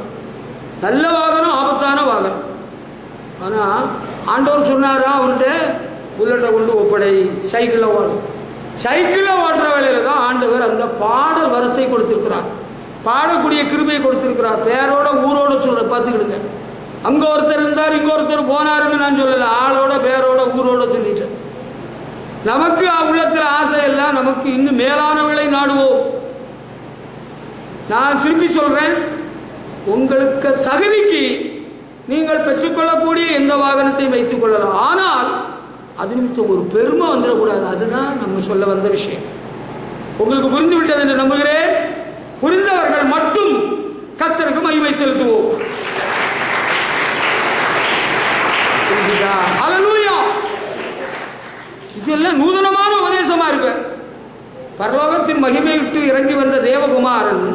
S1: நல்ல வாகனம், ஆபத்தான வாகனம். ஆனா ஆண்டவர் சொன்னாரா அவன்கிட்ட, புல்லட்டை கொண்டு ஒப்படை, சைக்கிள்ல ஓடும். சைக்கிள்ல ஓட்டுற வேலையில தான் ஆண்டவர் அந்த பாடல் வரத்தை கொடுத்திருக்கிறார், பாடக்கூடிய கிருபையை கொடுத்திருக்கிறார். பேரோட ஊரோட சொல்ற, பார்த்துக்கிடுங்க. அங்க ஒருத்தர் இருந்தார், இங்க ஒருத்தர் போனாருன்னு நான் சொல்லல, ஆளோட பேரோட ஊரோட சொல்லிட்டேன். நமக்கு உள்ளத்துல ஆசை எல்லாம், நமக்கு இன்னும் மேலானவர்களை நாடுவோம். நான் திருப்பி சொல்றேன், உங்களுக்கு தகுதிக்கு நீங்கள் பெற்றுக்கொள்ளக்கூடிய எந்த வாகனத்தையும் வைத்துக் கொள்ளலாம். ஆனால் அது நிமித்தம் ஒரு பெருமை வந்துடக்கூடாது. அதுதான் நம்ம சொல்ல வந்த விஷயம். உங்களுக்கு புரிந்து விட்டது என்று நம்புகிறேன். புரிந்தவர்கள் மட்டும் கர்த்தருக்கு மகிமை செலுத்துவோம். ஹல்லேலூயா. இதெல்லாம் நூதனமான உபதேசமா இருக்கு. பரலோகத்தின் மகிமை விட்டு இறங்கி வந்த தேவகுமாரன்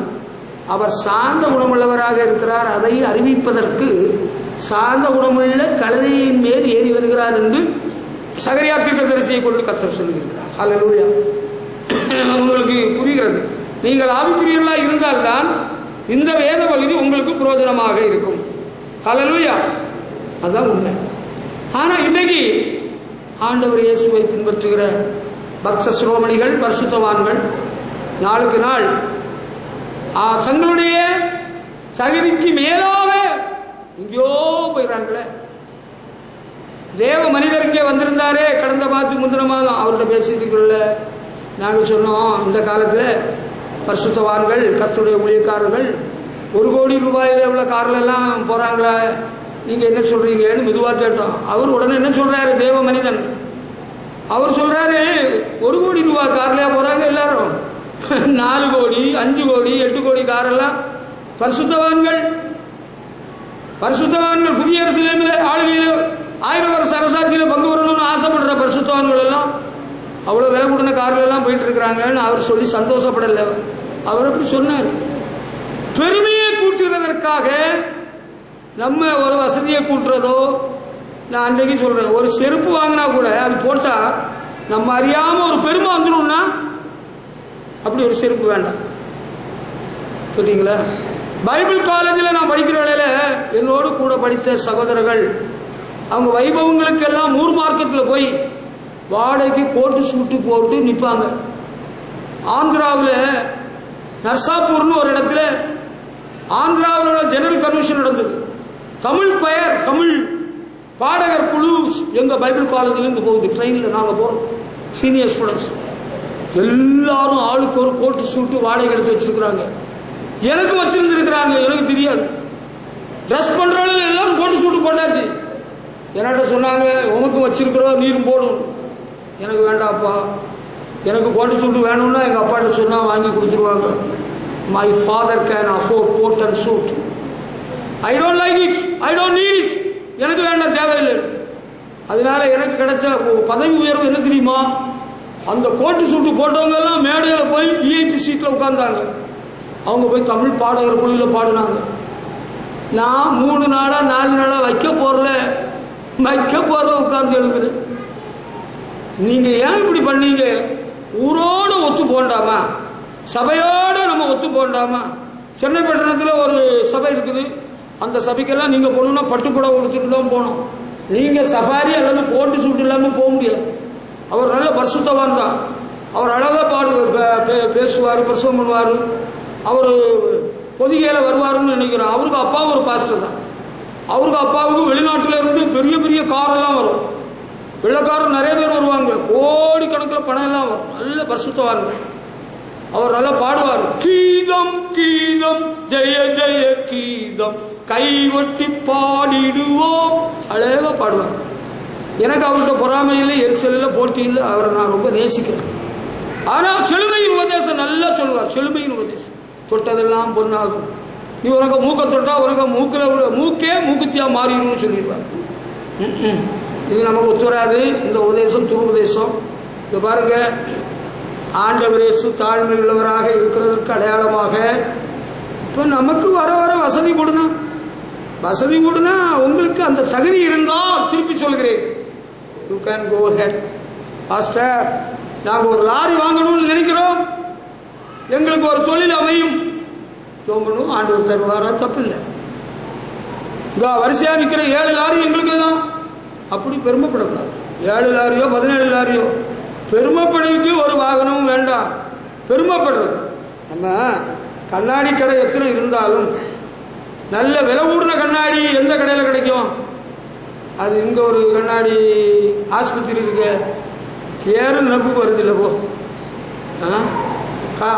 S1: அவர் சார்ந்த குணமுள்ளவராக இருக்கிறார். அதை அறிவிப்பதற்கு சார்ந்த குணமுள்ள கழுதையின் மேல் ஏறி வருகிறார் என்று சகரியா தீர்க்கதரிசியை கொண்டு கர்த்தர் சொல்லுகிறார். ஹல்லேலூயா. உங்களுக்கு புரிகிறது. நீங்கள் ஆவிக்குரியவர்களாக இருந்தால்தான் இந்த வேத பகுதி உங்களுக்கு பிரயோஜனமாக இருக்கும். ஹல்லேலூயா. அதுதான் உண்மை. ஆனா இன்னைக்கு ஆண்டவர் இயேசுவை பின்பற்றுகிற பக்த சிரோமணிகள், பரிசுத்தவான்கள் நாளுக்கு நாள் தங்களுடைய தகுதிக்கு மேலாக எங்கேயோ போயிடறாங்களே. தேவ மனிதர் இங்கே வந்திருந்தாரே கடந்த மாதத்துக்கு முந்தின மாதம், அவர்கிட்ட பேசிட்டுக்குள்ள நாங்கள் சொன்னோம், இந்த காலத்தில் பரிசுத்தவான்கள் கர்த்தருடைய ஊழியக்காரர்கள் 1 கோடி ரூபாயில் உள்ள காரில் எல்லாம் போறாங்களா, நீங்க என்ன சொல்றீங்கன்னு மெதுவாக கேட்டோம். அவர் உடனே என்ன சொல்றாரு, தேவ மனிதன் அவர் சொல்றாரு, 1 கோடி ரூபாய் கார்லயா போறாங்க எல்லாரும், 4 கோடி 5 கோடி 8 கோடி காரெல்லாம் பரிசுத்தவான்கள். பரிசுத்தவான்கள் புதிய எருசலேமில் ஆளுகையில் 1000 வருஷ அரசாட்சியில் பங்கு வரணும்னு ஆசைப்படுற பரிசுத்தவான்கள் எல்லாம் அவ்வளவு விலை கூடின கார்ல எல்லாம் போயிட்டு இருக்கிறாங்கன்னு அவர் சொல்லி சந்தோஷப்படல. அவர் அப்படி சொன்னார். பெருமையை கூட்டுவதற்காக நம்ம ஒரு வசதியை கூட்டுறதோ, நான் அன்றைக்கு சொல்றேன், ஒரு செருப்பு வாங்கினா கூட அது போட்டா நம்ம அறியாம ஒரு பெருமை வந்துடும்னா அப்படி ஒரு செருப்பு வேண்டாம். புரியுங்களா? பைபிள் காலேஜில் நான் படிக்கிற வேளையில என்னோடு கூட படித்த சகோதரர்கள் அவங்க வைபவங்களுக்கு எல்லாம் ஊர் மார்க்கெட்டில் போய் வாடகைக்கு கோட்டு சூட்டு போட்டு நிற்பாங்க. ஆந்திராவில் நர்சாப்பூர்னு ஒரு இடத்துல ஆந்திராவில் ஜெனரல் கன்வென்ஷன் நடந்தது. தமிழ் கொயர், தமிழ் பாடகர் குழு எங்க பைபிள் காலேஜிலிருந்து போகுது. ட்ரெயினில் நாங்கள் போறோம், சீனியர் ஸ்டூடெண்ட்ஸ் எல்லாரும் ஆளுக்கு ஒரு கோட்டு சூட்டு வாடகை எடுத்து வச்சிருக்கிறாங்க. எனக்கு வச்சிருந்துருக்கிறாங்க, எனக்கு தெரியாது. ட்ரெஸ் பண்றவங்க எல்லாரும் கோட்டு சூட்டு போட்டாச்சு. என்கிட்ட சொன்னாங்க, உனக்கு வச்சிருக்கிறோம் நீரும் போடும். எனக்கு வேண்டாப்பா, எனக்கு கோட்டு சூட்டு வேணும்னா எங்க அப்பாட்ட சொன்னா வாங்கி கொடுத்துருவாங்க. My father can afford coat and suit. I don't like it, I don't need it. எனக்கு வேண்டாம், தேவையில்லை. அதனால எனக்கு கிடைச்ச பதவி உயர்வு என்ன தெரியுமா, அந்த கோட்டு சூட்டு போட்டவங்க எல்லாம் மேடையில் போய் விஐபி சீட்ல உட்கார்ந்தாங்க. அவங்க போய் தமிழ் பாடகர் குழுவில் பாடினாங்க. நான் 3 நாளா 4 நாளா வைக்க போறல உட்கார்ந்து எழுதுறேன். நீங்க ஏன் இப்படி பண்ணீங்க? ஊரோட ஒத்து போண்டாமா, சபையோட நம்ம ஒத்து போண்டாமா? சென்னை பட்டணத்தில் ஒரு சபை இருக்குது. அந்த சபைக்கெல்லாம் நீங்க போகணும்னா பட்டுப்புடவை கொடுத்துட்டு தான் போகணும். நீங்க சஃபாரி அல்லது கோட்டு சூட்டு இல்லாம போக முடியாது. அவர் நல்ல பரிசுத்தவான் தான். அவர் அழகா பேசுவார், பிரசவம் பண்ணுவார். அவர் பொதிகையில வருவாருன்னு நினைக்கிறோம். அவருக்கு அப்பா ஒரு பாஸ்டர் தான். அவருக்கு அப்பாவுக்கு வெளிநாட்டில இருந்து பெரிய பெரிய காரெல்லாம் வரும். வெள்ளக்காரர் நிறைய பேர் வருவாங்க, கோடிக்கணக்கில் பணம் எல்லாம் வரும். நல்ல பரிசுத்தவான். அவர் நல்லா பாடுவார். கீதம் கீதம் ஜெய ஜெய கீதம் கைவட்டி பாடிடுவோம், அழகா பாடுவார். எனக்கு அவர்கிட்ட பொறாமையில் எரிச்சலில் போட்டி இல்லை. அவரை நான் ரொம்ப நேசிக்கிறேன். ஆனால் செழுமையின் உபதேசம் நல்லா சொல்லுவார். செழுமையின் உபதேசம், தொட்டதெல்லாம் பொண்ணாகும், நீ உனக்கு மூக்க தொட்டா உனக்கு மூக்கே மூக்குத்தியா மாறிடும் சொல்லிடுவார். இது நமக்கு ஒத்துவராது. இந்த உபதேசம் துருபதேசம். இதை பாருங்க, ஆண்டவர் இயேசு தாழ்மை உள்ளவராக இருக்கிறதற்கு அடையாளமாக இப்ப நமக்கு வர வர வசதி கொடுனா உங்களுக்கு அந்த தகுதி இருந்தால், திருப்பி சொல்கிறேன், you can go head. Pastor, நாங்கள் ஒரு லாரி வாங்கணும்னு நினைக்கிறோம், எங்களுக்கு ஒரு தொழில் அமையும், ஜோம்பணும், ஆண்டவர் தருவாரா, தப்பு இல்லை. இங்க வரிசையா நிற்கிற 7 லாரி எங்களுக்கு தான். அப்படி பெருமைப்படக்கூடாது. 7 லாரியோ 17 லாரியோ பெருமைப்படுறதுக்கு ஒரு வாகனமும் வேண்டாம். பெருமைப்படுறது, நம்ம கண்ணாடி கடை எத்தனை இருந்தாலும் நல்ல விலை கூடின கண்ணாடி எந்த கடையில் கிடைக்கும்? அது இங்க ஒரு கண்ணாடி ஆஸ்பத்திரி இருக்கு, ஏறு நம்புக்கு வருது இல்லை, போ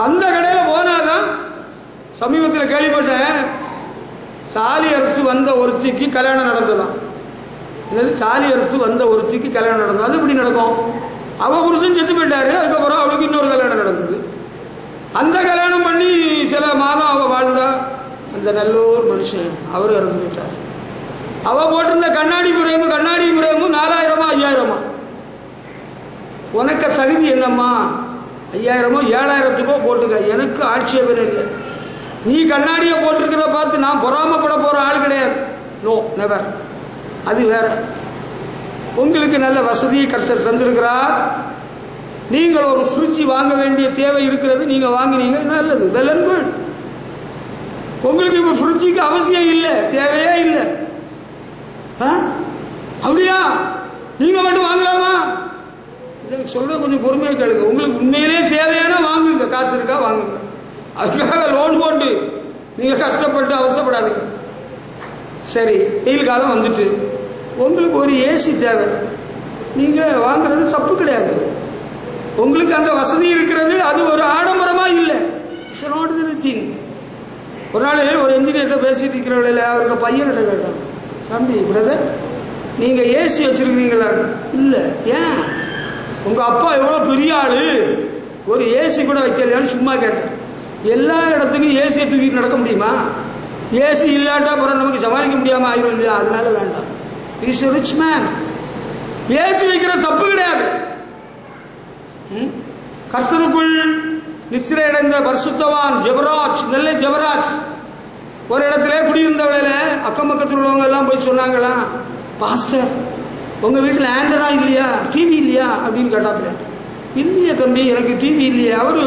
S1: அந்த கடையில் போனாதான் சமீபத்தில் கேள்விப்பட்டேன், தாலி அறுத்து வந்த ஒருத்திக்கு கல்யாணம் நடந்ததான். என்னது, தாலி அறுத்து வந்த ஒருத்திக்கு கல்யாணம் நடந்தது. அது எப்படி நடக்கும்? அவ புருஷன் செத்து போயிட்டாரு, அதுக்கப்புறம் அவளுக்கு இன்னொரு கல்யாணம் நடந்தது. அந்த கல்யாணம் பண்ணி சில மாதம் அவ வாழ்ந்தா. அந்த நல்லூர் மனுஷன் அவரு இறந்து போயிட்டார். அவ போட்டிருந்த கண்ணாடி பிரேமு 4000 5000. உனக்கு தகுதி என்னம்மா? 5000 7000 போட்டுக்க, எனக்கு ஆட்சேபனை இல்லை. நீ கண்ணாடியை போட்டிருக்கிறத பார்த்து நான் பொறாமப்பட போற ஆள் கிடையாது. No, never. அது வேற. உங்களுக்கு நல்ல வசதியை கர்த்தர் தந்திருக்கிறார். நீங்கள் ஒரு ஃப்ரிட்ஜ் வாங்க வேண்டிய தேவை இருக்கிறது, நீங்க வாங்கினீங்க, நல்லது, வெல் அண்ட் குட். உங்களுக்கு இப்ப ஃப்ரிட்ஜுக்கு அவசியம் இல்லை, தேவையே இல்லை. அப்படியா? நீங்க மட்டும் வாங்கலாமா? சொல்ல கொஞ்சம் பொறுமையா கேளுங்க. உங்களுக்கு உண்மையிலே தேவையான வாங்குங்க, காசு இருக்கா வாங்குங்க. அதுக்காக லோன் போட்டு நீங்க கஷ்டப்பட்டு அவசரப்படாதீங்க. சரி, வெயில் காலம் வந்துட்டு உங்களுக்கு ஒரு ஏசி தேவை, நீங்க வாங்குறது தப்பு கிடையாது. உங்களுக்கு அந்த வசதி இருக்கிறது, அது ஒரு ஆடம்பரமா இல்லை. It's not a thing. ஒரு நாள் ஒரு என்ஜினியர்கிட்ட பேசிட்டு இருக்கிறவங்கள அவருக்கு பையன்கிட்ட கேட்டான், தம்பி பிரதர், நீங்க ஏசி வச்சிருக்கீங்களா? இல்லை. ஏன்? உங்க அப்பா எவ்வளவு பெரிய ஆளு, ஒரு ஏசி கூட வைக்கலையான்னு சும்மா கேட்டேன். எல்லா இடத்துக்கும் ஏசியை தூக்கிட்டு நடக்க முடியுமா? ஏசி இல்லாட்டா அப்புறம் நமக்கு சமாளிக்க முடியாம ஆயிரும் இல்லையா? அதனால வேண்டாம். Is a rich man. AC வைக்கிற தப்பு கிடையாது. கர்த்தருக்குள் நித்திரை அடைந்த பரிசுத்தவான் ஜெபராஜ், நெல்லை ஜெபராஜ் ஒரு இடத்துல குடியிருந்த வேளையில அக்கம் பக்கத்தில் உள்ளவங்க எல்லாம் போய் சொன்னாங்களா, பாஸ்டர் உங்க வீட்டில் ஆண்டனா இல்லையா, டிவி இல்லையா அப்படின்னு கேட்டாப்ல. இல்லையா தம்பி, எனக்கு டிவி இல்லையா. அவரு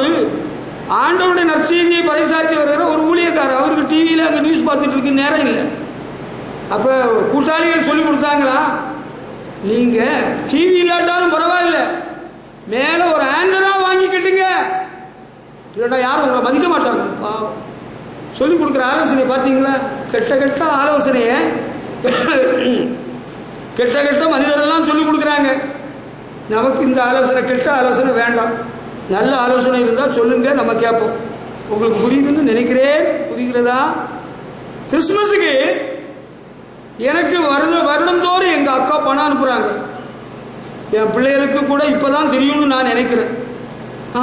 S1: ஆண்டவருடைய நற்செய்தியை பறைசாற்றி வருகிற ஒரு ஊழியக்காரர், அவருக்கு டிவியில அங்க நியூஸ் பார்த்துட்டு இருக்கு நேரம் இல்லை. அப்ப கூட்டாளிகள் சொல்லி கொடுத்தாங்களா, நீங்க டிவி இல்லாட்டாலும் பரவாயில்ல, மேல ஒரு ஆண்டனா வாங்கிக்கிட்டுங்க, இல்லைன்னா யாரும் உங்களை மதிக்க மாட்டாங்க. சொல்லி கொடுக்குற ஆலோசனை பார்த்தீங்களா? கெட்ட ஆலோசனைய கெட்ட மனிதரெல்லாம் சொல்லி கொடுக்குறாங்க. நமக்கு இந்த ஆலோசனை, கெட்ட ஆலோசனை வேண்டாம். நல்ல ஆலோசனை இருந்தால் சொல்லுங்க, நம்ம கேட்போம். உங்களுக்கு புரியுதுன்னு நினைக்கிறேன். புரிகிறதா? கிறிஸ்துமஸுக்கு எனக்கு வருடந்தோறும் எங்க அக்கா பணம் அனுப்புறாங்க. என் பிள்ளைகளுக்கு கூட இப்பதான் தெரியும்னு நான் நினைக்கிறேன்.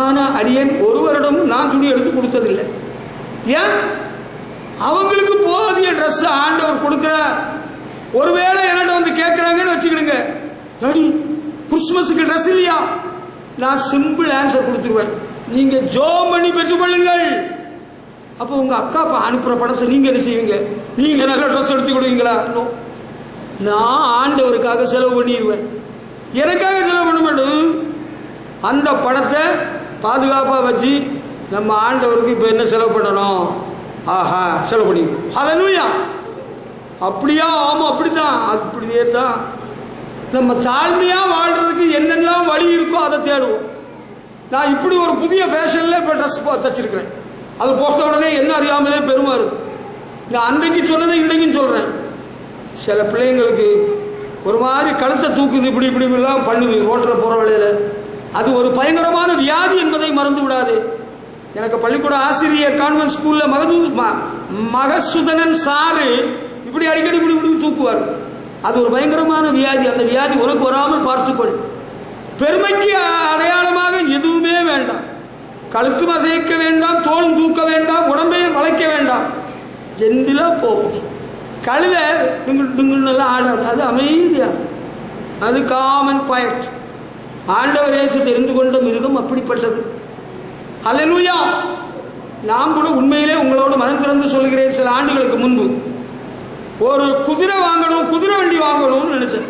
S1: ஆனா அடியேன் ஒரு வருடமும் நான் துணி எடுத்து கொடுத்ததில்லை. ஏன்? அவங்களுக்கு போதிய ட்ரெஸ் ஆண்டவர் கொடுக்கிறார். ஒருவேளை என்கிட்ட வந்து கேட்கிறாங்கன்னு வச்சுக்கிடுங்க, கிறிஸ்துமஸுக்கு ட்ரெஸ் இல்லையா? நான் சிம்பிள் ஆன்சர் கொடுத்துருவேன், நீங்க ஜோம் பண்ணி பெற்றுக்கொள்ளுங்கள். அப்போ உங்க அக்கா அனுப்புற படத்தை நீங்க என்ன செய்வீங்க? நீங்க நல்ல ட்ரெஸ் எடுத்து கொடுவீங்களா? நான் ஆண்டவருக்காக செலவு பண்ணிடுவேன். எனக்காக செலவு பண்ண மாட்டேன். அந்த படத்தை பாதுகாப்பா வச்சு நம்ம ஆண்டவருக்கு இப்ப என்ன செலவு பண்ணணும், ஆஹா செலவு பண்ணி. ஹல்லேலூயா. அப்படியா? ஆமா அப்படிதான். அப்படியே தான் நம்ம தாழ்மையா வாழ்றதுக்கு என்னெல்லாம் வழி இருக்கோ அதை தேடுவோம். நான் இப்படி ஒரு புதிய ஃபேஷன்ல இப்ப ட்ரெஸ் தச்சிருக்கிறேன். அது போட்ட உடனே என்ன அறியாமலே பெருமை இருக்கு. நான் அன்றைக்கு சொன்னதை இன்னைக்கும் சொல்றேன். சில பிள்ளைங்களுக்கு ஒரு மாதிரி கழுத்தை தூக்குது, இப்படி இப்படி எல்லாம் பண்ணுது ரோட்டில் போற வேளையில. அது ஒரு பயங்கரமான வியாதி என்பதை மறந்து விடாது. எனக்கு பள்ளிக்கூட ஆசிரியர் கான்வென்ட் ஸ்கூல்ல மகசுதனன் சாரு இப்படி அடிக்கடி இப்படி இப்படி தூக்குவார். அது ஒரு பயங்கரமான வியாதி. அந்த வியாதி உனக்கு வராமல் பார்த்துக்கொள். பெருமைக்கு அடையாளமாக எதுவுமே வேண்டாம். கழுத்து மசைக்க வேண்டாம், தோளும் தூக்க வேண்டாம், உடம்பையும் வளைக்க வேண்டாம். ஜென்டிலா போகும். கழுதை திங்குலாம் ஆடாது, அது அமைதியா, அது காமன் குவைட். ஆண்டவர் இயேசு தெரிந்து கொண்ட மிருகம் அப்படிப்பட்டது. ஹல்லேலூயா. நான் கூட உண்மையிலே உங்களோட மனம் திறந்து சொல்கிறேன். சில ஆண்டுகளுக்கு முன்பு ஒரு குதிரை வாங்கணும், குதிரை வண்டி வாங்கணும்னு நினைச்சேன்.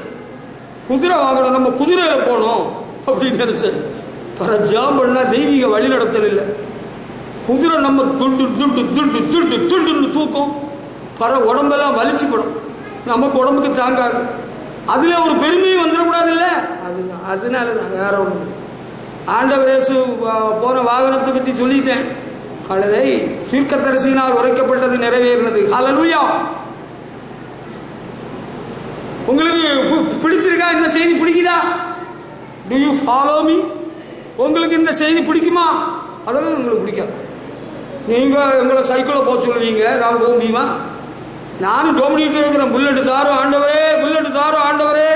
S1: குதிரை வாங்கணும், நம்ம குதிரையில போனோம் அப்படின்னு நினைச்சேன். ஜாம் பண்ணா தெய்வீக வழி நடத்தல் இல்லை. குதிரை நம்ம துண்டு துண்டு துண்டு துண்டு துண்டுன்னு தூக்கும், உடம்பெல்லாம் வலிச்சுப்படும், நமக்கு உடம்புக்கு தாங்காது. அதுல ஒரு பெருமையும் வந்துடக்கூடாது இல்ல, அதனால வேற ஒண்ணு. ஆண்டவர் இயேசு போன வாகனத்தை பற்றி சொல்லிட்டேன். கழுதை தீர்க்கதரிசியினால் உரைக்கப்பட்டது நிறைவேறினது. ஹல்லேலூயா. உங்களுக்கு பிடிச்சிருக்கா? இந்த செய்தி பிடிக்குதா? Do you follow me? உங்களுக்கு இந்த செய்தி பிடிக்குமா? அதெல்லாம் உங்களுக்கு பிடிக்காது. நீங்கள் எங்களை சைக்கிளில் போக சொல்லுவீங்க, நாங்கள் போக முடியுமா? நானும் ஜோம் பண்ணிட்டு இருக்கிறேன், புல்லட்டு தாரும் ஆண்டவரே, புல்லட்டு தாரும் ஆண்டவரே.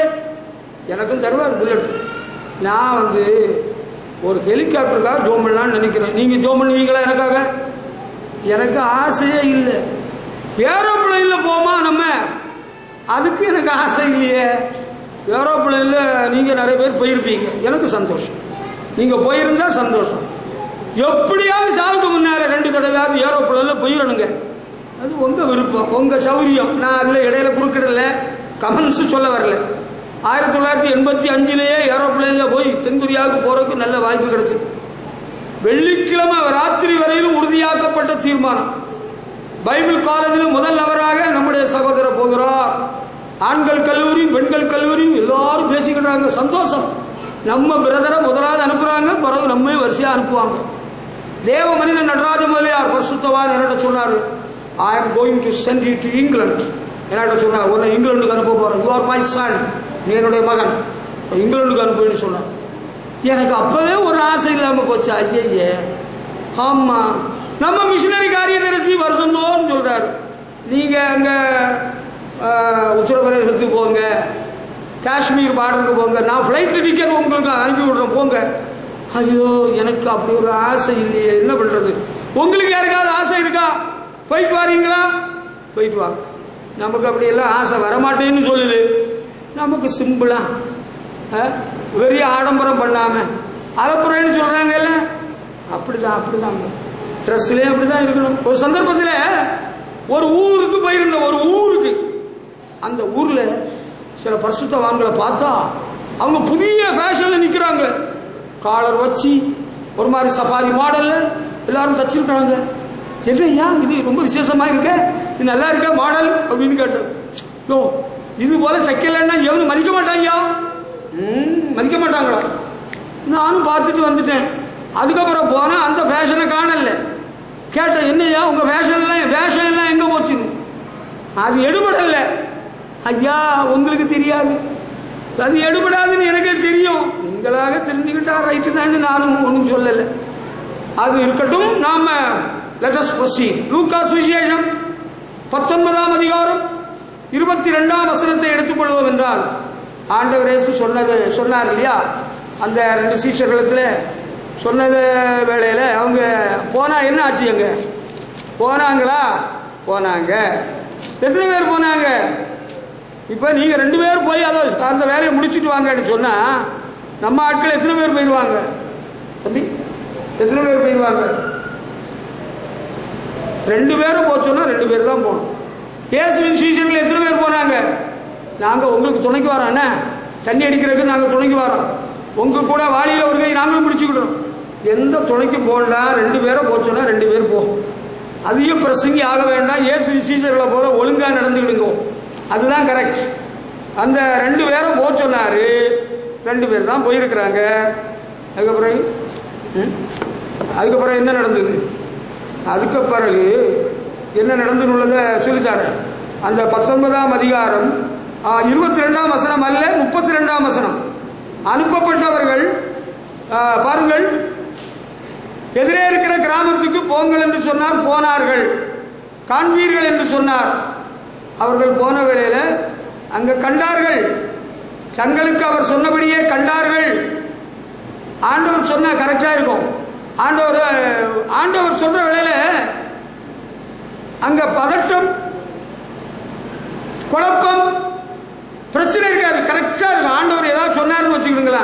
S1: எனக்கும் தருவார் புல்லட். நான் ஒரு ஹெலிகாப்டருக்காக ஜோம் பண்ணலான்னு நினைக்கிறேன். நீங்கள் ஜோம் பண்ணுவீங்களா எனக்காக? எனக்கு ஆசையே இல்லை. ஏரோப்ளைனில் போமா நம்ம, அதுக்கு எனக்கு ஆசை இல்லையே. ஏரோப்ளைனில் நீங்கள் நிறைய பேர் போயிருப்பீங்க, எனக்கு சந்தோஷம். நீங்கள் போயிருந்தா சந்தோஷம். எப்படியாவது சாவுக்கு முன்னால 2 தடவையாவது ஏரோப்ளைனில் போயிடணுங்க. அது உங்கள் விருப்பம், உங்கள் சௌரியம். நான் அதில் இடையில குறுக்கிடல, கமெண்ட்ஸு சொல்ல வரல. 1985 ஏரோப்ளைனில் போய் தென்கொரியாவுக்கு போறதுக்கு நல்ல வாய்ப்பு கிடைச்சது. வெள்ளிக்கிழமை ராத்திரி வரையிலும் உறுதியாக்கப்பட்ட தீர்மானம். பைபிள் காலேஜில் முதல் நபராக நம்முடைய சகோதரர் போகிறார். ஆண்கள் கல்லூரி, பெண்கள் கல்லூரி எல்லாரும் பேசிக்கிறாங்க. சந்தோஷம். நம்ம பிரதரை முதலாவது அனுப்புறாங்க, பிறகு நம்ம வரிசையா அனுப்புவாங்க. தேவ மனிதன் நடராஜ முதலியார் பரிசுத்தவான் என்னட்ட சொன்னார், I am going to send you to England. என்னட்ட சொன்னார், உன்னை இங்கிலாந்துக்கு அனுப்ப போறேன். யூ ஆர் மை சன், நீ என்னுடைய மகன், இங்கிலாந்துக்கு அனுப்புன்னு சொன்னார். எனக்கு அப்பவே ஒரு ஆசை இல்லாம போச்சு. ஐயே, ஆமா, நம்ம மிஷினரி காரியதரிசி வருஷந்தோன்னு சொல்றாரு, நீங்க அங்க உத்தரப்பிரதேசத்துக்கு போங்க, காஷ்மீர் பார்டருக்கு போங்க, நான் ஃப்ளைட் டிக்கெட் உங்களுக்கு அனுப்பி விடுறேன், போங்க. ஐயோ, எனக்கு அப்படி ஒரு ஆசை இல்லையே, என்ன பண்றது? உங்களுக்கு யாருக்காவது ஆசை இருக்கா? போயிட்டு வாரீங்களா? போயிட்டு வாங்க. நமக்கு அப்படி எல்லாம் ஆசை வரமாட்டேன்னு சொல்லுது. நமக்கு சிம்பிளா பெரிய ஆடம்பரம் பண்ணாம அறப்புறேன்னு சொல்றாங்கல்ல, அப்படிதாங்க. ட்ரெஸ்லயே அப்படிதான் இருக்கணும். ஒரு சந்தர்ப்பத்தில் ஒரு ஊருக்கு போயிருந்த, ஒரு ஊருக்கு, அந்த ஊர்ல சில பரிசுத்தவான்களை பார்த்தா அவங்க புதிய ஃபேஷன்ல நிக்கிறாங்க. காலர் வச்சு ஒரு மாதிரி சஃபாரி மாடல்ல எல்லாரும் தச்சிருக்காங்க. என்னையா இது ரொம்ப விசேஷமா இருக்க, இது நல்லா இருக்க மாடல் அப்படின்னு கேட்டேன். யோ, இது போல தைக்கலன்னா எவனு மதிக்க மாட்டாங்க, மதிக்க மாட்டாங்களா? நானும் பார்த்துட்டு வந்துட்டேன். அதுக்கப்புறம் போனா அந்த ஃபேஷனை காணல. கேட்டேன், என்னையா உங்க ஃபேஷன் எல்லாம் எங்க போச்சுன்னு. அது எடுபடல. ஐயா, உங்களுக்கு தெரியாது, அது எடுபடாதுன்னு எனக்கே தெரியும். நீங்களாக தெரிஞ்சுக்கிட்டா ரைட்டு தான், நானும் ஒன்றும் சொல்லலை. அது இருக்கட்டும். நாம let us proceed. லூக்கா சுவிசேஷம் 19ஆம் அதிகாரம் 22ஆம் வசனத்தை எடுத்துக்கொள்வோம் என்றால், ஆண்டவர் இயேசு சொன்னார் இல்லையா, அந்த 2 சீஷர்களுக்கு சொன்னது வேளையில அவங்க போனா என்ன ஆச்சு? அங்க போனாங்களா? போனாங்க. எத்தனை பேர் போனாங்க? இப்ப நீங்க 2 பேர் போய் அந்த வேலையை முடிச்சுட்டு வாங்கன்னு சொன்னா, நம்ம ஆட்கள் எத்தனை பேர் போயிருவாங்க? தம்பி, எத்தனை பேர் போயிருவாங்க? 2 பேரும் போச்சோன்னா 2 பேர் தான் போகணும். இயேசுவின் சீஷர்கள் எத்தனை பேர் போனாங்க? நாங்க உங்களுக்கு துணைக்கு வரோம், என்ன தண்ணி அடிக்கிறதுக்கு நாங்க துணைக்கு வரோம், உங்க கூட வாளியில ஒரு கை நாங்களும் பிடிச்சுக்கிட்டோம். எந்த துணைக்கு போகலாம்? 2 பேரை போச்சோன்னா 2 பேர் போகும். அதிகம் பிரசங்கி ஆக வேண்டாம். இயேசுவின் சீஷர்களை போல ஒழுங்கா நடந்துக்கிடுங்க, அதுதான் கரெக்ட். அந்த 2 பேரும் போக சொன்னாரு, 2 பேர் தான் போயிருக்கிறாங்க. அதுக்கப்புறம் என்ன நடந்தது? அதுக்கு பிறகு என்ன நடந்துள்ளதை சொல்லித்தாரு. அந்த 19ஆம் அதிகாரம் 22ஆம் வசனம் அல்ல, 32ஆம் வசனம். அனுப்பப்பட்டவர்கள் பாருங்கள், எதிரே இருக்கிற கிராமத்துக்கு போங்கள் என்று சொன்னார், போனார்கள். காண்பீர்கள் என்று சொன்னார். அவர்கள் போன வேளையில அங்க கண்டார்கள், தங்களுக்கு அவர் சொன்னபடியே கண்டார்கள். ஆண்டவர் சொன்னா கரெக்டா இருக்கும். ஆண்டவர் சொல்ற வேளையில அங்க பதட்டம், குழப்பம், பிரச்சனை இருக்காது, கரெக்டா இருக்கும். ஆண்டவர் ஏதாவது சொன்னாருன்னு வச்சுக்கிடுங்களா,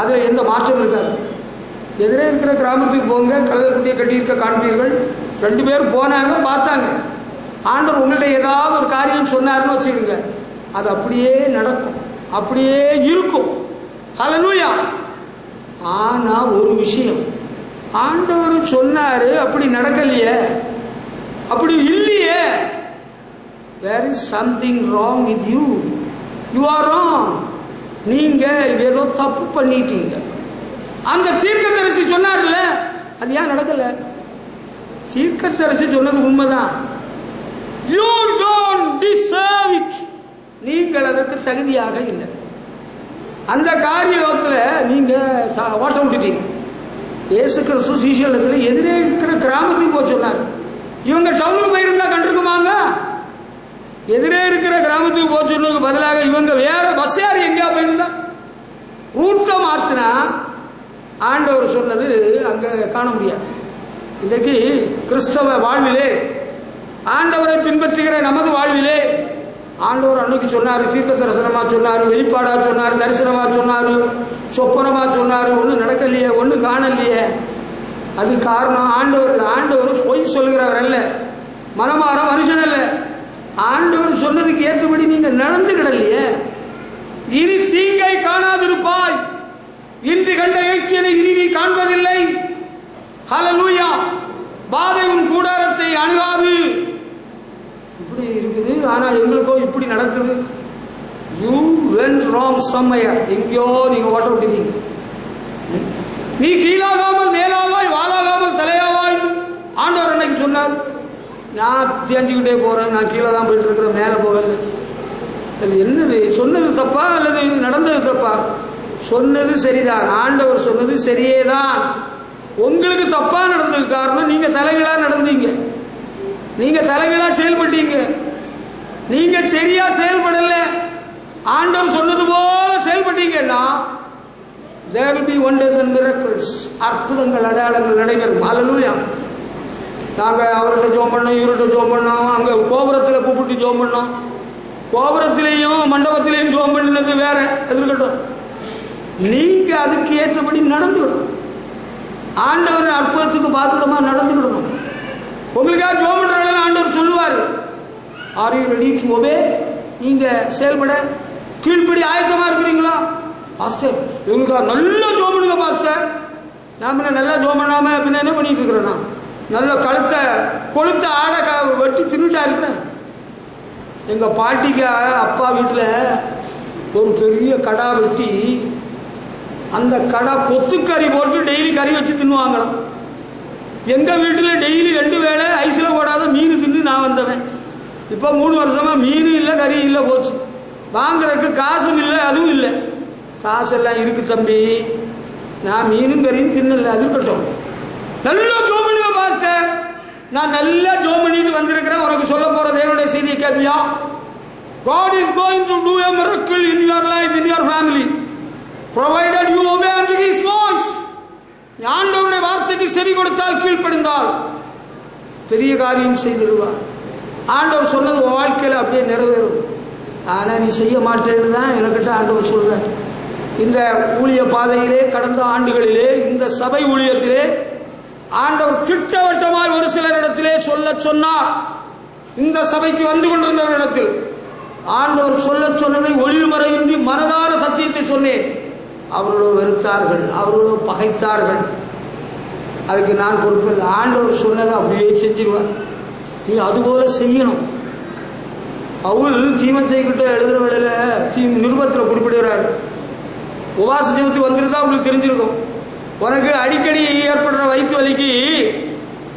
S1: அதுல எந்த மாற்றம் இருக்காது. எதிரே இருக்கிற கிராமத்துக்கு போங்க, கழுதைக்குட்டியை கட்டியிருக்க காண்பீர்கள். 2 பேர் போனாங்க, பார்த்தாங்க. ஆண்டவர் உங்கள்ட்ட ஏதாவது ஒரு காரியம் சொன்னாருன்னு வச்சுக்கிடுங்க, அது அப்படியே நடக்கும், அப்படியே இருக்கும். ஹல்லேலூயா. ஆனா ஒரு விஷயம், ஆண்டவர் சொன்னாரு, அப்படி நடக்கலையே, அப்படி இல்லையே. there is something wrong with you. you are wrong. நீங்க ஏதோ தப்பு பண்ணிட்டீங்க. அந்த தீர்க்கதரிசி சொன்னார்ல, அது ஏன் நடக்கல? தீர்க்கதரிசி சொன்னது உண்மைதான். you don't deserve it. நீங்கள் அதற்கு தகுதியாக இல்லை. அந்த காரியத்துல நீங்க ஓட்ட விட்டுட்டீங்க. இயேசு கிறிஸ்து சீஷர்களிடத்தில் எதிரே இருக்கிற கிராமத்துக்கு போக சொன்னார். இவங்க டவுனுக்கு போயிருந்தா கண்டிருக்குமாங்க? எதிரே இருக்கிற கிராமத்துக்கு போக சொன்னதுக்கு பதிலாக இவங்க வேற பஸ் யார் எங்கேயா போயிருந்தா ரூட்டை மாத்தினா ஆண்டவர் சொன்னது அங்க காண முடியாது. இன்றைக்கு கிறிஸ்தவ வாழ்விலே ஆண்டவரை பின்பற்றுகிற நமது வாழ்விலே ஆண்டவர் அன்னைக்கு சொன்னார், தீர்க்க தரிசனமா சொன்னார், வெளிப்பாடா சொன்னார், தரிசனமா சொன்னார், சொப்பனமா சொன்னார். ஒன்றும் நடக்கலையே, ஒன்றும் காணலையே. அது காரணம் ஆண்டவர் பொய் சொல்கிறவர் அல்ல, மனமாற மனுஷன் அல்ல. ஆண்டவர் சொன்னதுக்கு ஏற்றபடி நீங்க நடந்துகிடலையே. இனி தீங்கை காணாதிருப்பாய், இன்று கண்ட எய்ச்சியனை இனி நீ காண்பதில்லை. ஹல்லேலூயா. பாதை உன் கூடாரத்தை அணுகாது. இப்படி இருக்குது. ஆனா எங்களுக்கோ இப்படி நடக்குது. You went wrong somewhere. எங்கேயோ நீங்க ஓட்ட விட்டுட்டீங்க. நீ கீழாகாமல் மேலாவாய், வாழாகாமல் தலையாவாய் ஆண்டவர் அன்னைக்கு சொன்னார். நான் தேஞ்சுக்கிட்டே போறேன், நான் கீழே தான் போயிட்டு இருக்கிறேன், மேலே போகல. அது என்னது? சொன்னது தப்பா அல்லது நடந்தது தப்பா? சொன்னது சரிதான், ஆண்டவர் சொன்னது சரியே தான். உங்களுக்கு தப்பா நடந்தது காரணம் நீங்க தலைகீழா நடந்தீங்க, நீங்க தலைகீழா செயல்பட்டீங்க, நீங்க சரியா செயல்படல. ஆண்டவர் சொன்னது போல செயல்பட்டீங்கன்னா there will be wonders and miracles. அற்புதங்கள் அடையாளங்கள் நடைபெறும். ஹல்லேலூயா. நாங்க அவர்கிட்ட ஜோம் பண்ணோம், இவர்கிட்ட ஜோம் பண்ணோம், அங்க கோபுரத்தில் கூப்பிட்டு ஜோம் பண்ணோம். கோபுரத்திலையும் மண்டபத்திலையும் ஜோம் பண்ணினது வேற, எதிர்கட்டும். நீங்க அதுக்கு ஏற்றபடி நடந்துவிடும். ஆண்டவர் அற்புதத்துக்கு பாத்திரமா நடந்துவிடணும். உங்களுக்காக ஜோம் பண்ற ஆண்டவர் சொல்லுவார், are you ready to obey? நீங்க செயல்பட கீழ்ப்படி ஆயத்தமா இருக்கிறீங்களா? பாஸ்டர் இவங்களுக்காக நல்லா ஜோம் பண்ணுங்க பாஸ்டர். நாம நல்லா ஜோம் பண்ணாம பின்ன என்ன பண்ணிட்டு இருக்கிறேன்? நான் நல்ல கொளுத்த ஆடை வெட்டி தின்னுட்டா இருக்கிறேன். எங்க பாட்டிக்கு அப்பா வீட்டுல ஒரு பெரிய கடா வெட்டி அந்த கடா கொத்துக்கறி போட்டு டெய்லி கறி வச்சு தின்னுவாங்களாம். எங்க வீட்டுல டெய்லி 2 வேளை ஐஸ்ல போடாத மீன் தின்னு நான் வந்தவன். இப்ப 3 வருஷமா மீன் இல்ல, கறி இல்ல, போச்சு. வாங்குறதுக்கு காசும் இல்லை, அதுவும் இல்லை. காசெல்லாம் இருக்கு தம்பி, நான் மீனும் கறியும் தின்னல. அது இருக்கட்டும். நல்லா ஜோம் பண்ணுங்க பாஸ்டர். நான் நல்லா ஜோம் பண்ணிட்டு வந்திருக்கிறேன். உனக்கு சொல்ல போற தேவனுடைய செய்தியை கேட்பியா? God is going to do a miracle in your life, in your family, provided you obey His voice. ஆண்டவருடைய வார்த்தைக்கு செவி கொடுத்தால், கீழ்ப்படிந்தால் பெரிய காரியம் செய்திருவார். ஆண்டவர் சொன்னது வாழ்க்கையில் அப்படியே நிறைவேறும். ஆனா நீ செய்ய மாட்டேன்னு தான் எனக்கிட்ட ஆண்டவர் சொல்றார். இந்த ஊழிய பாதையிலே கடந்த ஆண்டுகளிலே இந்த சபை ஊழியத்திலே ஆண்டவர் திட்டவட்டமாய் ஒரு சிலரிடத்திலே சொல்ல சொன்னார். இந்த சபைக்கு வந்து கொண்டிருந்தவரிடத்தில் ஆண்டவர் சொல்ல சொன்னதை ஒளிமறையின்றி மனதார சத்தியத்தை சொன்னேன். அவர்களோ வெறுத்தார்கள், அவர்களோ பகைத்தார்கள். அதுக்கு நான் பொறுப்பில்லை. ஆண்டவர் சொன்னதை அப்படியே செஞ்சிருவார். நீ அதுபோல செய்யணும். பவுல் தீமோத்தேயு கிட்ட எழுதுற வேளையில நிருபத்தில் குறிப்பிடுகிறார். உபவாச ஜெபத்துக்கு வந்திருந்தா உங்களுக்கு தெரிஞ்சிருக்கும். உனக்கு அடிக்கடி ஏற்படுற வயிற்று வலிக்கு